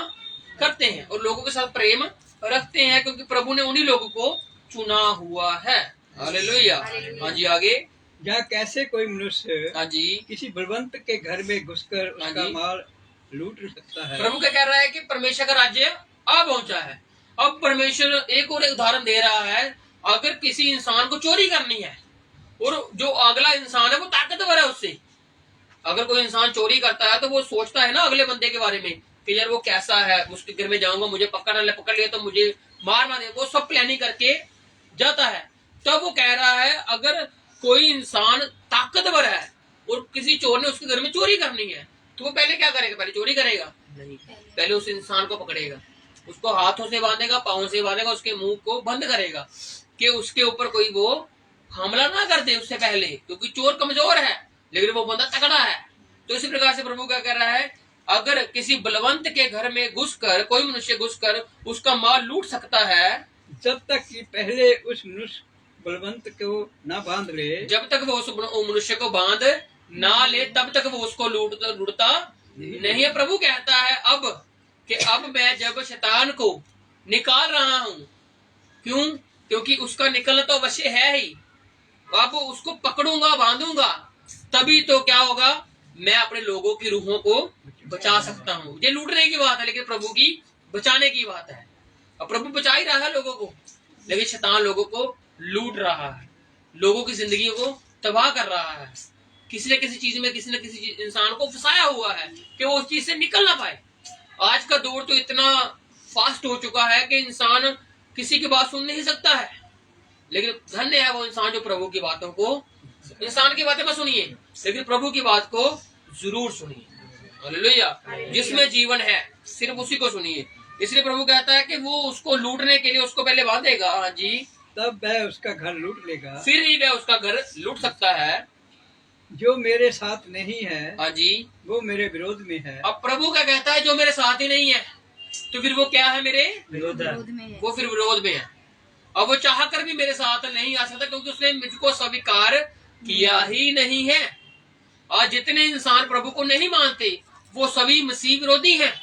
करते हैं और लोगों के साथ प्रेम रखते हैं, क्योंकि प्रभु ने उन्हीं लोगों को चुना हुआ है। हालेलुया। हाँ जी, आगे। या कैसे कोई मनुष्य हाँ जी किसी बलवंत के घर में घुसकर उसका माल लूट सकता है? प्रभु क्या कह रहा है कि परमेश्वर का राज्य आ पहुंचा है। अब परमेश्वर एक और उदाहरण दे रहा है। अगर किसी इंसान को चोरी करनी है और जो अगला इंसान है वो ताकतवर है उससे, अगर कोई इंसान चोरी करता है तो वो सोचता है ना अगले बंदे के बारे में कि यार वो कैसा है, उसके घर में जाऊंगा, मुझे पकड़ लिया तो मुझे मार दे। वो सब प्लानिंग करके जाता है। तब वो कह रहा है अगर कोई इंसान ताकतवर है और किसी चोर ने उसके घर में चोरी करनी है तो वो पहले क्या करेगा? पहले चोरी करेगा नहीं, पहले उस इंसान को पकड़ेगा, उसको हाथों से बांधेगा, पाँव से बांधेगा, उसके मुंह को बंद करेगा कि उसके ऊपर कोई वो हमला ना कर दे उससे पहले, क्योंकि चोर कमजोर है लेकिन वो बंदा तगड़ा है। तो इसी प्रकार से प्रभु क्या कर रहा है, अगर किसी बलवंत के घर में घुसकर कोई मनुष्य घुसकर उसका माल लूट सकता है, जब तक कि पहले उस मनुष्य बलवंत को ना बांध ले, जब तक वो उस मनुष्य को बांध ना ले तब तक वो उसको लूटता नहीं है। प्रभु कहता है अब मैं जब शैतान को निकाल रहा हूं, क्यों? क्योंकि उसका निकलना तो अवश्य है ही, अब उसको पकड़ूंगा, बांधूंगा, तभी तो क्या होगा, मैं अपने लोगों की रूहों को बचा सकता हूँ। ये लूटने की बात है लेकिन प्रभु की बचाने की बात है। अब प्रभु बचा ही रहा है लोगों को, लेकिन शैतान लोगों को लूट रहा है, लोगों की जिंदगी को तबाह कर रहा है, किसी न किसी चीज में किसी न किसी इंसान को फंसाया हुआ है कि वो उस चीज से निकल ना पाए। आज का दौर तो इतना फास्ट हो चुका है कि इंसान किसी की बात सुन नहीं सकता है, लेकिन धन्य है वो इंसान जो प्रभु की बातों को, इंसान की बातें मत सुनिए लेकिन प्रभु की बात को जरूर सुनिए। हालेलुया। जिसमें जीवन है सिर्फ उसी को सुनिए। इसलिए प्रभु कहता है कि वो उसको लूटने के लिए उसको पहले बांधेगा, हाँ जी, तब वह उसका घर लूट लेगा, फिर ही वह उसका घर लूट सकता है। जो मेरे साथ नहीं है, हाँ जी, वो मेरे विरोध में है। अब प्रभु क्या कहता है, जो मेरे साथ ही नहीं है तो फिर वो क्या है, मेरे विरोध में है। वो फिर विरोध में है। अब वो चाह कर भी मेरे साथ नहीं आ सकता क्योंकि उसने मुझको स्वीकार किया ही नहीं है। और जितने इंसान प्रभु को नहीं मानते वो सभी मसीह विरोधी हैं।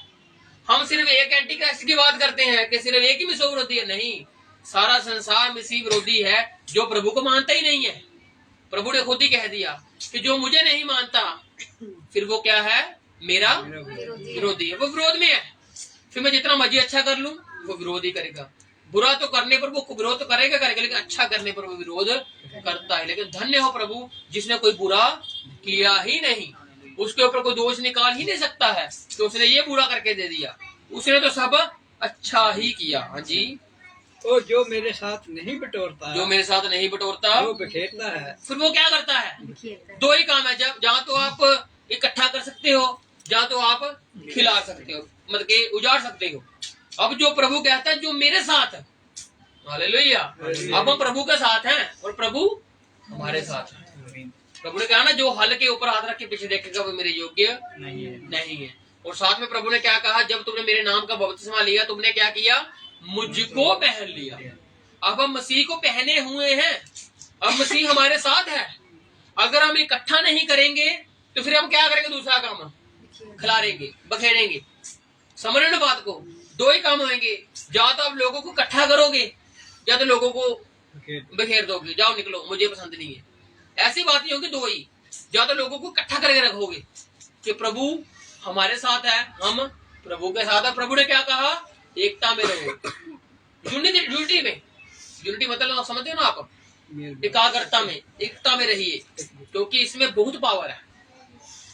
हम सिर्फ एक एंटी क्राइस्ट की बात करते हैं कि सिर्फ एक ही मसीह विरोधी है, नहीं, सारा संसार मसीह विरोधी है जो प्रभु को मानता ही नहीं है। प्रभु ने खुद ही कह दिया कि जो मुझे नहीं मानता फिर वो क्या है, मेरा विरोधी है, वो विरोध में है। फिर मैं जितना मर्जी अच्छा कर लूं वो विरोध ही करेगा। बुरा तो करने पर वो विरोध तो करेगा लेकिन अच्छा करने पर वो विरोध करता है। लेकिन धन्य हो प्रभु जिसने कोई बुरा किया ही नहीं, उसके ऊपर कोई दोष निकाल ही नहीं सकता है तो उसने ये बुरा करके दे दिया, उसने तो सब अच्छा ही किया। हाँ जी, और जो मेरे साथ नहीं बटोरता, जो मेरे साथ नहीं बटोरता वो बिखेरता है। फिर वो क्या करता है, दो ही काम है, जब जहाँ तो आप इकट्ठा कर सकते हो, जहाँ तो आप खिला सकते हो, मतलब के उजाड़ सकते हो। अब जो प्रभु कहता है जो मेरे साथ है, हालेलुया, अब हम प्रभु के साथ हैं और प्रभु हमारे साथ है। प्रभु ने कहा ना, जो हल के ऊपर हाथ रख के पीछे देखेगा वो मेरे योग्य नहीं है। और साथ में प्रभु ने क्या कहा, जब तुमने मेरे नाम का बपतिस्मा लिया तुमने क्या किया, मुझको पहन लिया। अब हम मसीह को पहने हुए हैं, अब मसीह हमारे साथ है। अगर हम इकट्ठा नहीं करेंगे तो फिर हम क्या करेंगे, दूसरा काम खिलारेंगे, बखेरेंगे। समझ रहे ना बात को, दो ही काम होंगे, या तो आप लोगों को इकट्ठा करोगे या तो लोगों को बखेर दोगे, जाओ निकलो मुझे पसंद नहीं है। ऐसी बात नहीं होगी, दो ही, या तो लोगों को इकट्ठा करके रखोगे कि प्रभु हमारे साथ है, हम प्रभु के साथ है। प्रभु ने क्या कहा, एकता में रहो, यूनिटी में, यूनिटी मतलब समझते हो ना आप, एकाग्रता में, एकता में रहिए, क्योंकि इसमें बहुत पावर है।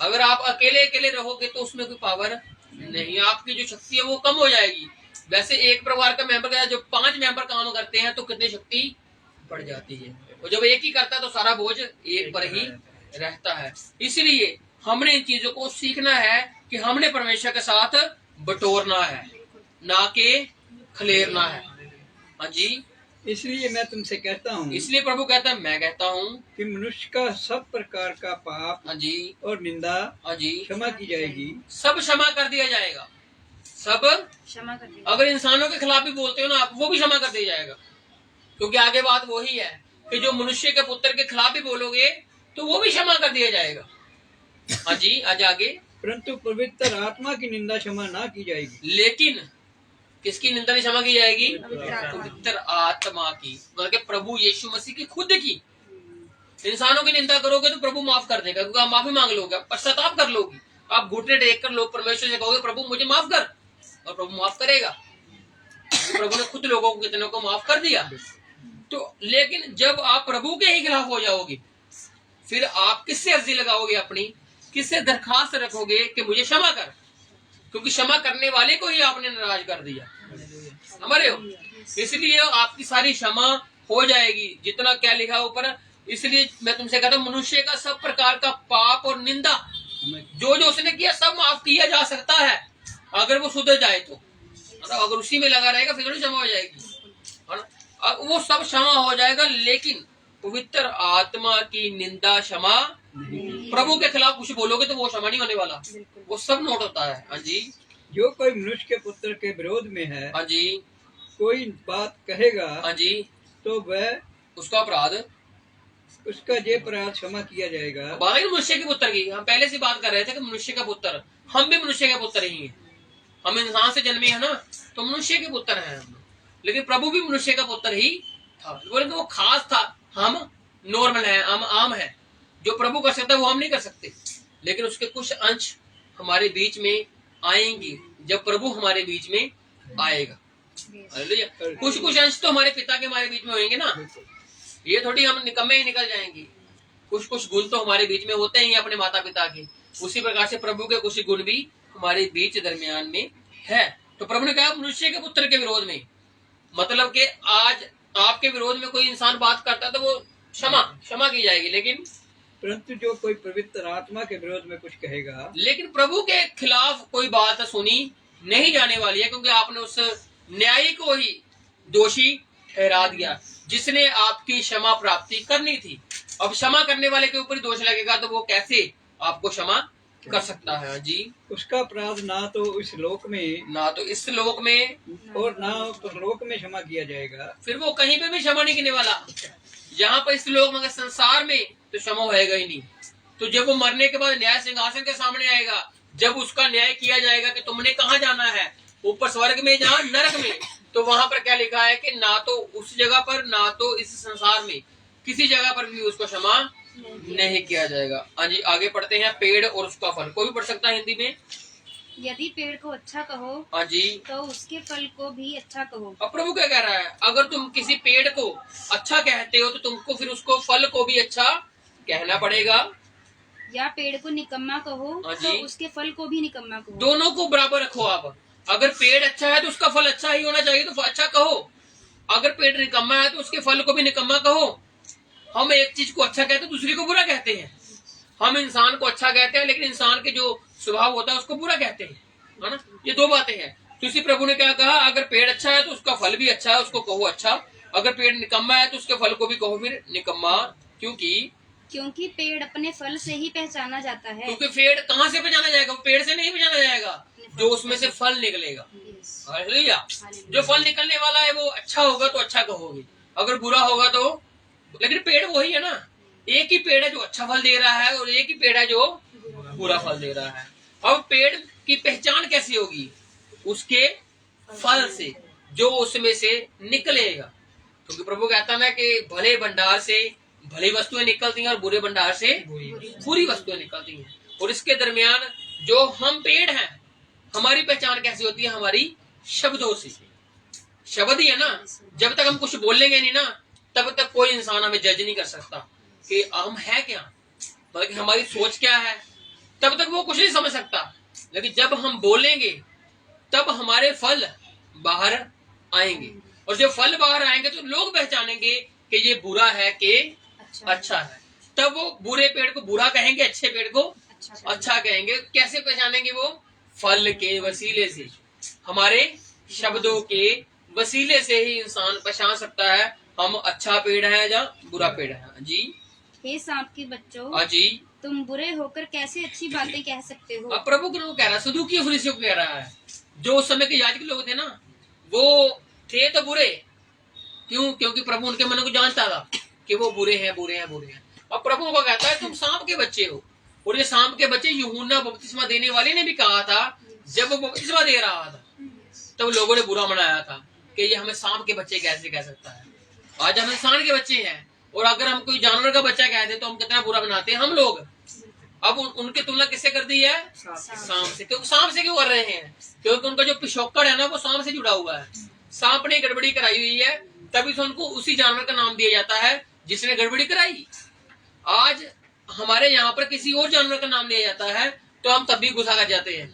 अगर आप अकेले अकेले रहोगे तो उसमें कोई पावर नहीं, आपकी जो शक्ति है वो कम हो जाएगी। वैसे एक परिवार का मेंबर का जो 5 मेंबर काम करते हैं तो कितनी शक्ति बढ़ जाती है, और जब एक ही करता है तो सारा बोझ एक पर ही रहता है। इसलिए हमने इन चीजों को सीखना है कि हमने परमेश्वर के साथ बटोरना है, ना कि खलेरना है। हाँ जी, इसलिए मैं तुमसे कहता हूँ, इसलिए प्रभु कहता है, मैं कहता हूँ कि मनुष्य का सब प्रकार का पाप, हाँ जी, और निंदा, हाँ जी, क्षमा की जाएगी। सब क्षमा कर दिया जाएगा, सब क्षमा कर दिया। अगर इंसानों के खिलाफ भी बोलते हो ना आप, वो भी क्षमा कर दिया जाएगा, क्योंकि आगे बात वही है कि जो मनुष्य के पुत्र के खिलाफ भी बोलोगे तो वो भी क्षमा कर दिया जाएगा। हाँ जी, आज आगे, परंतु पवित्र आत्मा की निंदा क्षमा ना की जाएगी। लेकिन किसकी निंदा नहीं क्षमा की जाएगी, पवित्र पवित्र आत्मा की, मतलब प्रभु यीशु मसीह की खुद की। इंसानों की निंदा करोगे तो प्रभु माफ कर देगा, क्योंकि आप माफी मांग लोगे, पश्चाताप कर लोगे, आप घुटने टेक कर लोग परमेश्वर से कहोगे प्रभु मुझे माफ कर, और प्रभु माफ करेगा। प्रभु ने खुद लोगों को कितनों को माफ कर दिया। तो लेकिन जब आप प्रभु के ही खिलाफ हो जाओगे फिर आप किससे अर्जी लगाओगे, अपनी किससे दरखास्त रखोगे कि मुझे क्षमा कर, क्योंकि क्षमा करने वाले को ही आपने नाराज कर दिया। समझ रहे हो, इसलिए आपकी सारी क्षमा हो जाएगी, जितना क्या लिखा है ऊपर। इसलिए मैं तुमसे कहता हूँ, मनुष्य का सब प्रकार का पाप और निंदा जो जो उसने किया सब माफ किया जा सकता है, अगर वो सुधर जाए तो। अगर उसी में लगा रहेगा फिर क्षमा हो जाएगी, है ना। वो सब क्षमा हो जाएगा, लेकिन पवित्र आत्मा की निंदा क्षमा, प्रभु के खिलाफ कुछ बोलोगे तो वो क्षमा नहीं होने वाला, वो सब नोट होता है। हाँ जी। जो कोई मनुष्य के पुत्र के विरोध में है, हाँ जी। कोई बात कहेगा, हाँ जी, तो वह उसका अपराध, उसका ये अपराध क्षमा किया जाएगा। बात है मनुष्य के पुत्र की। हम पहले से बात कर रहे थे कि मनुष्य का पुत्र, हम भी मनुष्य के पुत्र ही हैं। हम इंसान से जन्मे हैं ना, तो मनुष्य के पुत्र हैं हम। लेकिन प्रभु भी मनुष्य का पुत्र ही था, बोले तो वो खास था। हम नॉर्मल है, हम आम है। जो प्रभु कर सकता है वो हम नहीं कर सकते, लेकिन उसके कुछ अंश हमारे बीच में आएंगे जब प्रभु हमारे बीच में आएगा। कुछ कुछ अंश तो हमारे पिता के हमारे बीच में होंगे ना, ये थोड़ी हम निकम्मे ही निकल जाएंगे। कुछ कुछ गुण तो हमारे बीच में होते ही अपने माता पिता के, उसी प्रकार से प्रभु के कुछ गुण भी हमारे बीच दरमियान में है। तो प्रभु ने कहा मनुष्य के पुत्र के विरोध में, मतलब कि आज आपके विरोध में कोई इंसान बात करता है तो वो क्षमा की जाएगी, लेकिन परंतु जो कोई पवित्र आत्मा के विरोध में कुछ कहेगा, लेकिन प्रभु के खिलाफ कोई बात सुनी नहीं जाने वाली है, क्योंकि आपने उस न्यायी को ही दोषी ठहरा दिया जिसने आपकी क्षमा प्राप्ति करनी थी। अब क्षमा करने वाले के ऊपर दोष लगेगा तो वो कैसे आपको क्षमा कर सकता है। जी, उसका अपराध ना तो इस लोक में, ना तो इस लोक में और ना परलोक में क्षमा किया जाएगा। फिर वो कहीं पे भी क्षमा नहीं करने वाला। यहाँ पर इस लोक में, संसार में तो क्षमा होएगा ही नहीं। तो जब वो मरने के बाद न्याय सिंहासन के सामने आएगा, जब उसका न्याय किया जाएगा कि तुमने कहाँ जाना है, ऊपर स्वर्ग में जहाँ नरक में, तो वहां पर क्या लिखा है कि ना तो उस जगह पर ना तो इस संसार में किसी जगह पर भी उसको क्षमा नहीं किया जाएगा। हाँ जी, आगे पढ़ते हैं। पेड़ और उसका फल, कोई भी पढ़ सकता है हिंदी में। यदि पेड़ को अच्छा कहो, हाँ जी, तो उसके फल को भी अच्छा कहो। अब प्रभु क्या कह रहा है, अगर तुम किसी पेड़ को अच्छा कहते हो तो तुमको फिर उसको फल को भी अच्छा कहना पड़ेगा। या पेड़ को निकम्मा कहो, हाँ तो जी, उसके फल को भी निकम्मा कहो। दोनों को बराबर रखो आप। अगर पेड़ अच्छा है तो उसका फल अच्छा ही होना चाहिए, तो अच्छा कहो। अगर पेड़ निकम्मा है तो उसके फल को भी निकम्मा कहो। हम एक चीज को अच्छा कहते हैं, दूसरी को बुरा कहते हैं। हम इंसान को अच्छा कहते हैं, लेकिन इंसान के जो स्वभाव होता है उसको बुरा कहते हैं, है ना। ये दो बातें हैं। तो इसी प्रभु ने क्या कहा, अगर पेड़ अच्छा है तो उसका फल भी अच्छा है, उसको कहो अच्छा। अगर पेड़ निकम्मा है तो उसके फल को भी कहो फिर निकम्मा। क्योंकि पेड़ अपने फल से ही पहचाना जाता है। क्योंकि पेड़ कहाँ से पहचाना जाएगा, पेड़ से नहीं पहचाना जाएगा, जो उसमें से फल निकलेगा। हालेलुया। जो फल निकलने वाला है वो अच्छा होगा तो अच्छा कहोगे, अगर बुरा होगा तो। लेकिन पेड़ वही है ना, एक ही पेड़ है जो अच्छा फल दे रहा है और एक ही पेड़ है जो बुरा फल दे रहा है। अब पेड़ की पहचान कैसी होगी, उसके फल से, जो उसमें से निकलेगा। क्योंकि प्रभु कहता ना कि भले भंडार से भली वस्तुएं निकलती हैं और बुरे भंडार से बुरी वस्तुएं निकलती हैं। और इसके दरमियान जो हम पेड़ हैं, हमारी पहचान कैसी होती है, हमारी शब्दों से। शब्द ही है ना, जब तक हम कुछ बोलेंगे नहीं ना, तब तक कोई इंसान हमें जज नहीं कर सकता कि हम है क्या, बल्कि हमारी सोच क्या है, तब तक वो कुछ नहीं समझ सकता। लेकिन जब हम बोलेंगे तब हमारे फल बाहर आएंगे, और जब फल बाहर आएंगे तो लोग पहचानेंगे कि ये बुरा है कि अच्छा है। तब वो बुरे पेड़ को बुरा कहेंगे, अच्छे पेड़ को अच्छा कहेंगे। कैसे पहचानेंगे वो, फल के वसीले से, हमारे शब्दों के वसीले से ही इंसान पहचान सकता है हम अच्छा पेड़ है या बुरा पेड़ है। जी, हे सांप के बच्चों, हाँ जी, तुम बुरे होकर कैसे अच्छी बातें कह सकते हो। अब प्रभु को कह रहा है, सदूकी फरीसियों को कह रहा है। जो उस समय के याजक लोग थे ना, वो थे तो बुरे। क्यों? क्योंकि प्रभु उनके मन को जानता था कि वो बुरे हैं, बुरे हैं, बुरे हैं। अब प्रभु को कहता है तुम सांप के बच्चे हो। और ये सांप के बच्चे यूहन्ना बपतिस्मा देने वाले ने भी कहा था, जब वो बपतिस्मा दे रहा था तब लोगों ने बुरा मनाया था कि ये हमें सांप के बच्चे कैसे कह सकता है। आज हम इंसान के बच्चे हैं, और अगर हम कोई जानवर का बच्चा कह दे तो हम कितना बुरा बनाते हैं हम लोग। अब उनकी तुलना किससे कर दी है, सांप से। क्योंकि सांप से क्यों कर रहे हैं, क्योंकि उनका जो पिछोकड़ है ना वो सांप से जुड़ा हुआ है। सांप ने गड़बड़ी कराई हुई है, तभी तो उनको उसी जानवर का नाम दिया जाता है जिसने गड़बड़ी कराई। आज हमारे यहाँ पर किसी और जानवर का नाम लिया जाता है तो हम तब भी गुस्सा कर जाते हैं,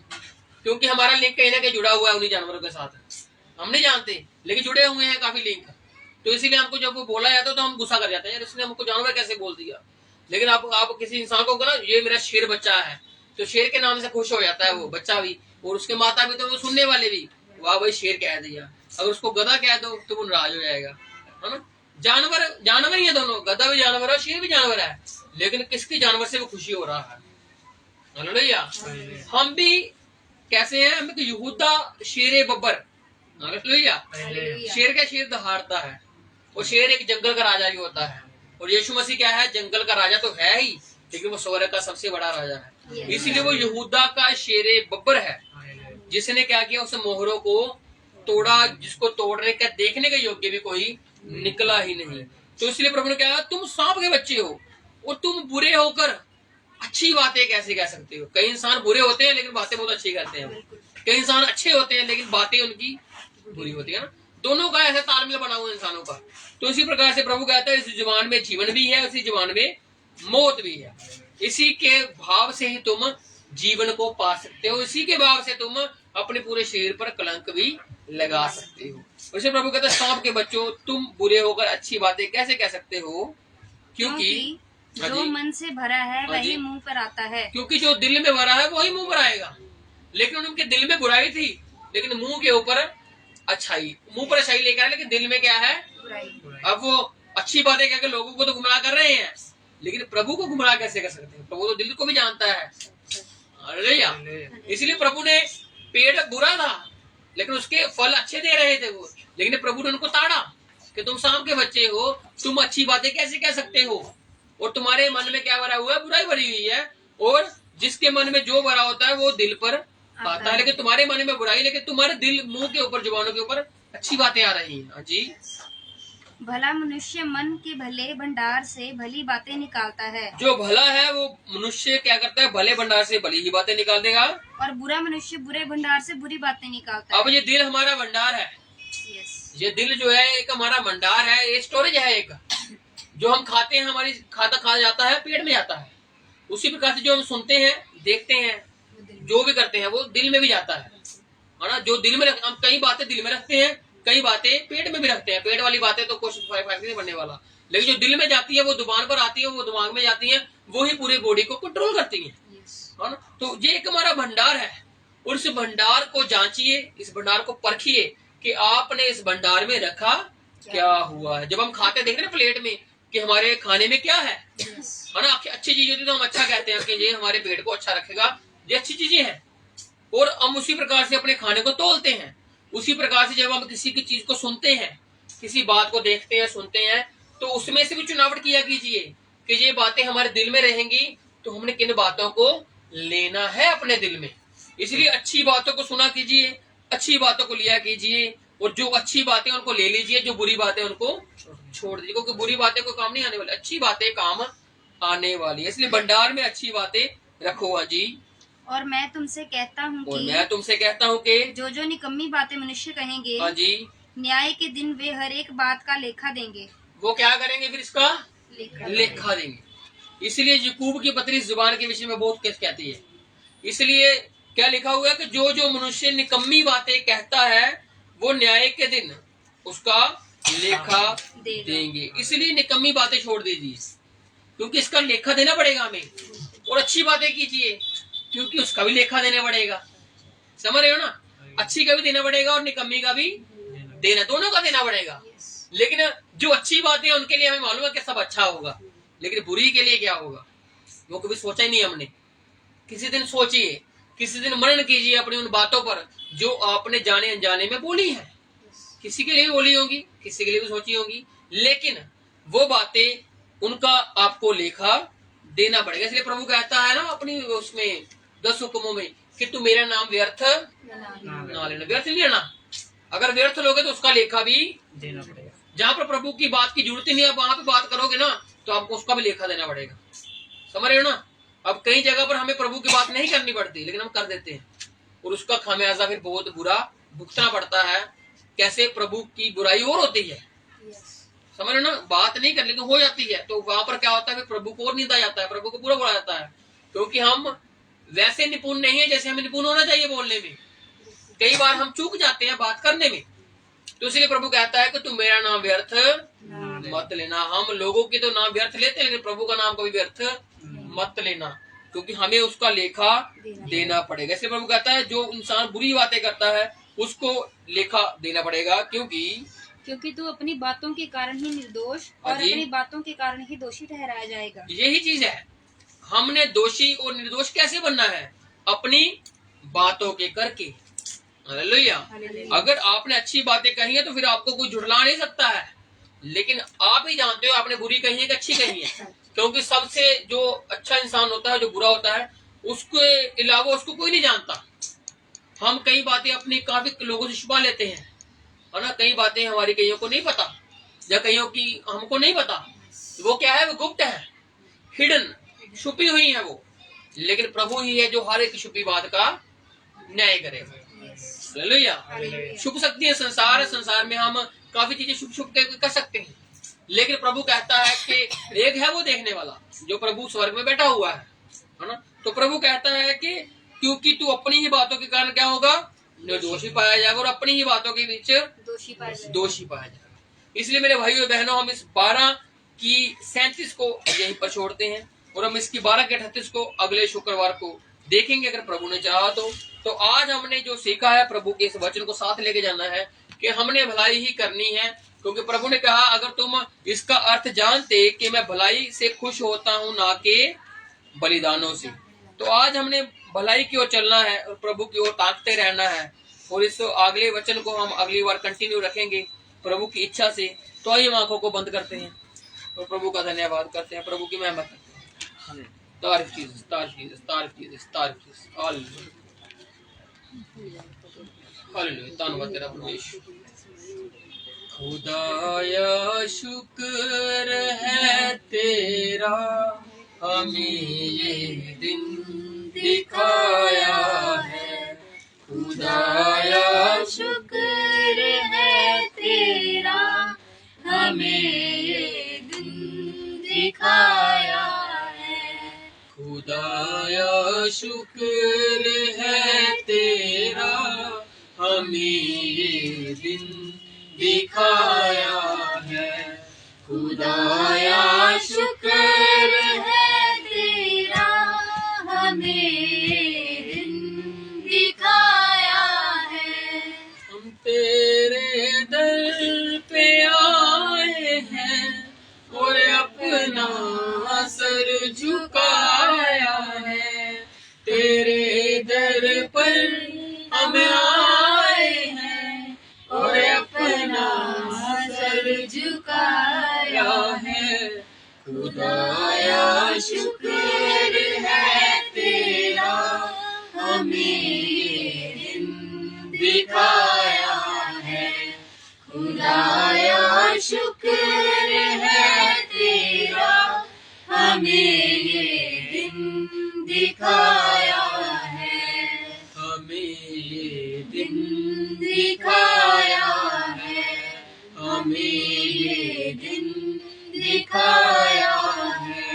क्योंकि हमारा लिंक कहीं ना कहीं जुड़ा हुआ है उन्हीं जानवरों के साथ। हम नहीं जानते, लेकिन जुड़े हुए हैं काफी लिंक। तो इसीलिए हमको जब वो बोला जाता है तो हम गुस्सा कर जाते हैं, यार इसने हमको जानवर कैसे बोल दिया। लेकिन आप किसी इंसान को ना ये मेरा शेर बच्चा है, तो शेर के नाम से खुश हो जाता है वो बच्चा भी, और उसके माता भी, तो वो सुनने वाले भी, वाह भाई शेर कह दिया। अगर उसको गधा कह दो तो वो नाराज हो जाएगा, है ना। जानवर ही है दोनों, गधा भी जानवर है, शेर भी जानवर है, लेकिन किसकी जानवर से वो खुशी हो रहा है। हालेलुया। हम भी कैसे हैं, हम यहूदा शेर बब्बर। हालेलुया। शेर का शेर दहाड़ता है, और शेर एक जंगल का राजा भी होता है, और यीशु मसीह क्या है, जंगल का राजा तो है ही, लेकिन वो स्वर्ग का सबसे बड़ा राजा है। इसीलिए वो यहूदा का शेर बब्बर है, जिसने क्या किया, उस मोहरों को तोड़ा, जिसको तोड़ने का देखने के योग्य भी कोई निकला ही नहीं। तो इसलिए प्रभु ने कहा, तुम सांप के बच्चे हो और तुम बुरे होकर अच्छी बातें कैसे कह सकते हो। कई इंसान बुरे होते हैं लेकिन बातें बहुत अच्छी करते हैं, कई इंसान अच्छे होते हैं लेकिन बातें उनकी बुरी होती है ना। दोनों का ऐसा तालमेल बना हुआ इंसानों का। तो इसी प्रकार से प्रभु कहता है, इस जुबान में जीवन भी है, उसी जुबान में मौत भी है। इसी के भाव से ही तुम जीवन को पा सकते हो, इसी के भाव से तुम अपने पूरे शरीर पर कलंक भी लगा सकते हो। वैसे प्रभु कहता है, सांप के बच्चों, तुम बुरे होकर अच्छी बातें कैसे कह सकते हो, क्योंकि जो मन से भरा है वही मुंह पर आता है। क्योंकि जो दिल में भरा है वही मुंह पर आएगा। लेकिन उनके दिल में बुराई थी, लेकिन मुंह के ऊपर अच्छाई, मुंह पर अच्छाई लेकर आए, लेकिन दिल में क्या है, बुराई। अब वो अच्छी बातें कहकर लोगों को तो गुमराह कर रहे हैं, लेकिन प्रभु को गुमराह कैसे कर सकते हैं। प्रभु तो दिल को भी जानता है। हालेलुया। इसलिए प्रभु ने, पेड़ बुरा था लेकिन उसके फल अच्छे दे रहे थे वो, लेकिन प्रभु ने उनको ताड़ा कि तुम सांप के बच्चे हो, तुम अच्छी बातें कैसे कह सकते हो, और तुम्हारे मन में क्या भरा हुआ है, बुराई भरी हुई है। और जिसके मन में जो भरा होता है वो दिल पर आता है, लेकिन तुम्हारे मन में बुराई, लेकिन तुम्हारे दिल, मुंह के ऊपर, जुबानों के ऊपर अच्छी बातें आ रही हैं। जी। भला मनुष्य मन के भले भंडार से भली बातें निकालता है। जो भला है वो मनुष्य क्या करता है, भले भंडार से भली ही बातें निकाल देगा, और बुरा मनुष्य बुरे भंडार से बुरी बातें निकालता है। अब ये दिल हमारा भंडार है। ये दिल जो है एक हमारा भंडार है, ये स्टोरेज है एक, जो हम खाते हैं, हमारी खा जाता है, पेट में जाता है। उसी प्रकार से जो हम सुनते हैं, देखते हैं, जो भी करते हैं, वो दिल में भी जाता है ना। जो दिल में हम कई बातें दिल में रखते हैं, कई बातें पेट में भी रखते हैं। पेट वाली बातें तो कुछ फायदा नहीं बनने वाला, लेकिन जो दिल में जाती है, वो जुबान पर आती है, वो दिमाग में जाती है, वो ही पूरी बॉडी को कंट्रोल करती है ना। तो ये एक हमारा भंडार है, और इस भंडार को जांचिए, इस भंडार को परखिए कि आपने इस भंडार में रखा क्या हुआ है। जब हम खाते देख रहे हैं प्लेट में कि हमारे खाने में क्या है ना, अच्छी चीज होती है तो हम अच्छा कहते हैं कि ये हमारे पेट को अच्छा रखेगा, ये अच्छी चीजें हैं। और हम उसी प्रकार से अपने खाने को तोलते हैं। उसी प्रकार से जब हम किसी की चीज को सुनते हैं, किसी बात को देखते हैं, सुनते हैं, तो उसमें से भी चुनावट किया कीजिए कि ये बातें हमारे दिल में रहेंगी तो हमने किन बातों को लेना है अपने दिल में। इसलिए अच्छी बातों को सुना कीजिए, अच्छी बातों को लिया कीजिए, और जो अच्छी बातें उनको ले लीजिए, जो बुरी बातें उनको छोड़ दीजिए, क्योंकि बुरी बातें कोई काम नहीं आने वाली, अच्छी बातें काम आने वाली है। इसलिए भंडार में अच्छी बातें रखो। जी। और मैं तुमसे कहता हूँ कि जो जो निकम्मी बातें मनुष्य कहेंगे, हाँ जी, न्याय के दिन वे हर एक बात का लेखा देंगे। वो क्या करेंगे, फिर इसका लेखा देंगे। इसलिए याकूब की पत्री जुबान के विषय में बहुत कुछ कहती है। इसलिए क्या लिखा हुआ है कि जो जो मनुष्य निकम्मी बातें कहता है वो न्याय के दिन उसका लेखा देंगे। इसलिए निकम्मी बातें छोड़ दीजिए, क्योंकि इसका लेखा देना पड़ेगा हमें, और अच्छी बातें कीजिए क्योंकि उसका भी लेखा देना पड़ेगा। समझ रहे हो ना, अच्छी का भी देना पड़ेगा और निकम्मी का भी देना, दोनों का देना पड़ेगा। लेकिन जो अच्छी बातें उनके लिए हमें मालूम है कि सब अच्छा होगा, लेकिन बुरी के लिए क्या होगा वो कभी सोचा ही नहीं हमने। किसी दिन सोचिए, किसी दिन मनन कीजिए अपनी उन बातों पर जो आपने जाने अनजाने में बोली है। किसी के लिए भी बोली होंगी, किसी के लिए भी सोची होंगी, लेकिन वो बातें उनका आपको लेखा देना पड़ेगा। इसलिए प्रभु कहता है ना अपनी उसमें 10 हुक्मों में कि तू मेरा नाम व्यर्थ ना लेना। व्यर्थ नहीं लेना, अगर व्यर्थ लोगे तो उसका लेखा भी देना पड़ेगा। जहाँ पर प्रभु की बात की जरूरत ही नहीं है, वहां पे बात करोगे ना तो आपको उसका भी लेखा देना पड़ेगा। समझ रहे हो ना। अब कई जगह पर हमें प्रभु की बात नहीं करनी पड़ती, लेकिन हम कर देते हैं, और उसका खामियाजा फिर बहुत बुरा भुगतना पड़ता है। कैसे प्रभु की बुराई और होती है, समझ रहे हो ना। बात नहीं कर लेकिन हो जाती है, तो वहां पर क्या होता है, प्रभु को और निंदा जाता है, प्रभु को पूरा बुरा जाता है, क्योंकि हम वैसे निपुण नहीं है जैसे हमें निपुण होना चाहिए बोलने में। कई बार हम चूक जाते हैं बात करने में, तो इसलिए प्रभु कहता है कि तुम मेरा नाम व्यर्थ मत लेना। हम लोगों के तो नाम व्यर्थ लेते हैं, लेकिन प्रभु का नाम कभी व्यर्थ मत लेना, क्योंकि हमें उसका लेखा देना पड़ेगा। इसलिए प्रभु कहता है जो इंसान बुरी बातें करता है उसको लेखा देना पड़ेगा, क्योंकि तू अपनी बातों के कारण ही निर्दोष और अपनी बातों के कारण ही दोषी ठहराया जाएगा। यही चीज है, हमने दोषी और निर्दोष कैसे बनना है? अपनी बातों के करके। हालेलुया। अगर आपने अच्छी बातें कही है तो फिर आपको कोई झुठला नहीं सकता है, लेकिन आप ही जानते हो आपने बुरी कही है कि अच्छी कही है, क्योंकि सबसे जो अच्छा इंसान होता है, जो बुरा होता है, उसके अलावा उसको कोई नहीं जानता। हम कई बातें अपनी काफी लोगों से छुपा लेते हैं, है ना। कई बातें हमारी कईयों को नहीं पता, या कईयों की हमको नहीं पता। वो क्या है? वो गुप्त है, हिडन, छुपी हुई है वो। लेकिन प्रभु ही है जो हर एक छुपी बात का न्याय करेगा। हालेलुया। छुप सकती है संसार में हम काफी चीजें छुप छुप के कर सकते हैं, लेकिन प्रभु कहता है कि एक है वो देखने वाला, जो प्रभु स्वर्ग में बैठा हुआ है ना। तो प्रभु कहता है कि क्योंकि तू अपनी ही बातों के कारण क्या होगा? निर्दोषी पाया जाएगा, और अपनी ही बातों के बीच दोषी पाया जाएगा। इसलिए मेरे भाइयों बहनों, हम इस 12 की 37 को यहीं पर छोड़ते हैं, और हम इसकी 12 के 38 को अगले शुक्रवार को देखेंगे, अगर प्रभु ने चाहा तो आज हमने जो सीखा है, प्रभु के इस वचन को साथ लेके जाना है कि हमने भलाई ही करनी है, क्योंकि प्रभु ने कहा अगर तुम इसका अर्थ जानते कि मैं भलाई से खुश होता हूँ ना कि बलिदानों से। तो आज हमने भलाई की ओर चलना है और प्रभु की ओर ताकते रहना है, और इस अगले वचन को हम अगली बार कंटिन्यू रखेंगे प्रभु की इच्छा से। तो आइए आंखों को बंद करते हैं और प्रभु का धन्यवाद करते हैं, प्रभु की मेहनत करते हैं। तारीफ कीजिए, तारीफ कीजिए, तारीफ कीजिए, तारीफ कीजिए। हालेलुया। धन्यवाद तेरा परमेश्वर। खुदाया शुक्र है तेरा, हमें ये दिन दिखाया है। खुदाया शुक्र है तेरा, हमें ये दिन दिखाया है। खुदाया शुक्र है तेरा, हमें ये दिन दिखाया है। खुदाया शुक्र है तेरा, हमें दिन दिखाया है। हम तेरे दर पे आए हैं और अपना सर झुकाया है। तेरे दर पर हम आए हैं और अपना सर झुकाया है। खुदाया शुक्र है तेरा, हमें दिन दिखाया है। खुदाया शुक्र है तेरा, हमें ये दिन दिखाया है। हमें ये दिन दिखाया है। हमें ये दिन दिखाया है।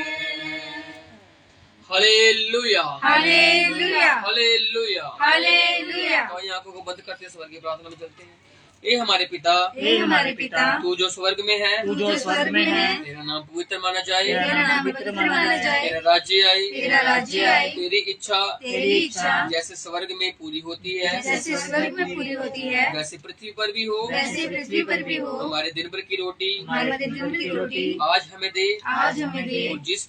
Hallelujah, hallelujah, hallelujah, hallelujah. तो आंखों को बंद करते स्वर्गीय प्रार्थना में चलते हैं। ए हमारे पिता, हे हमारे पिता, तू जो स्वर्ग में है, तू जो स्वर्ग में है, तेरा नाम पवित्र माना जाए, तेरा नाम पवित्र माना जाए, तेरा राज्य आए, तेरा राज्य आए, तेरी इच्छा जैसे स्वर्ग में पूरी होती है, जैसे स्वर्ग में पूरी होती है, वैसे पृथ्वी पर भी हो, वैसे पृथ्वी पर भी हो। हमारे दिन भर की रोटी हमारे दिन भर की रोटी आज हमें दे, आज हमें दे। और जिस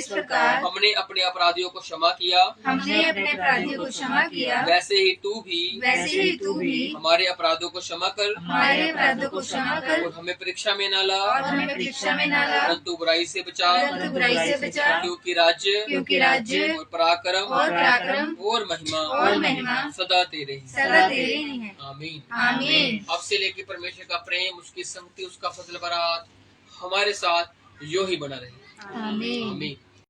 प्रकार हमने अपने अपराधियों को क्षमा किया, हमने अपने अपराधियों को क्षमा किया, वैसे ही तू भी हमारे अपराधों को क्षमा कर, हमारे अपराधों को क्षमा कर, और हमें परीक्षा में न ला, और हमें परीक्षा में न ला, परंतु बुराई से बचा, क्योंकि राज्य और पराक्रम और महिमा सदा तेरे ही है। आमीन, आमीन। अब से लेके परमेश्वर का प्रेम, उसकी संगति, उसका फजल बरात हमारे साथ यो ही बना रहे। आमीन। आमीन।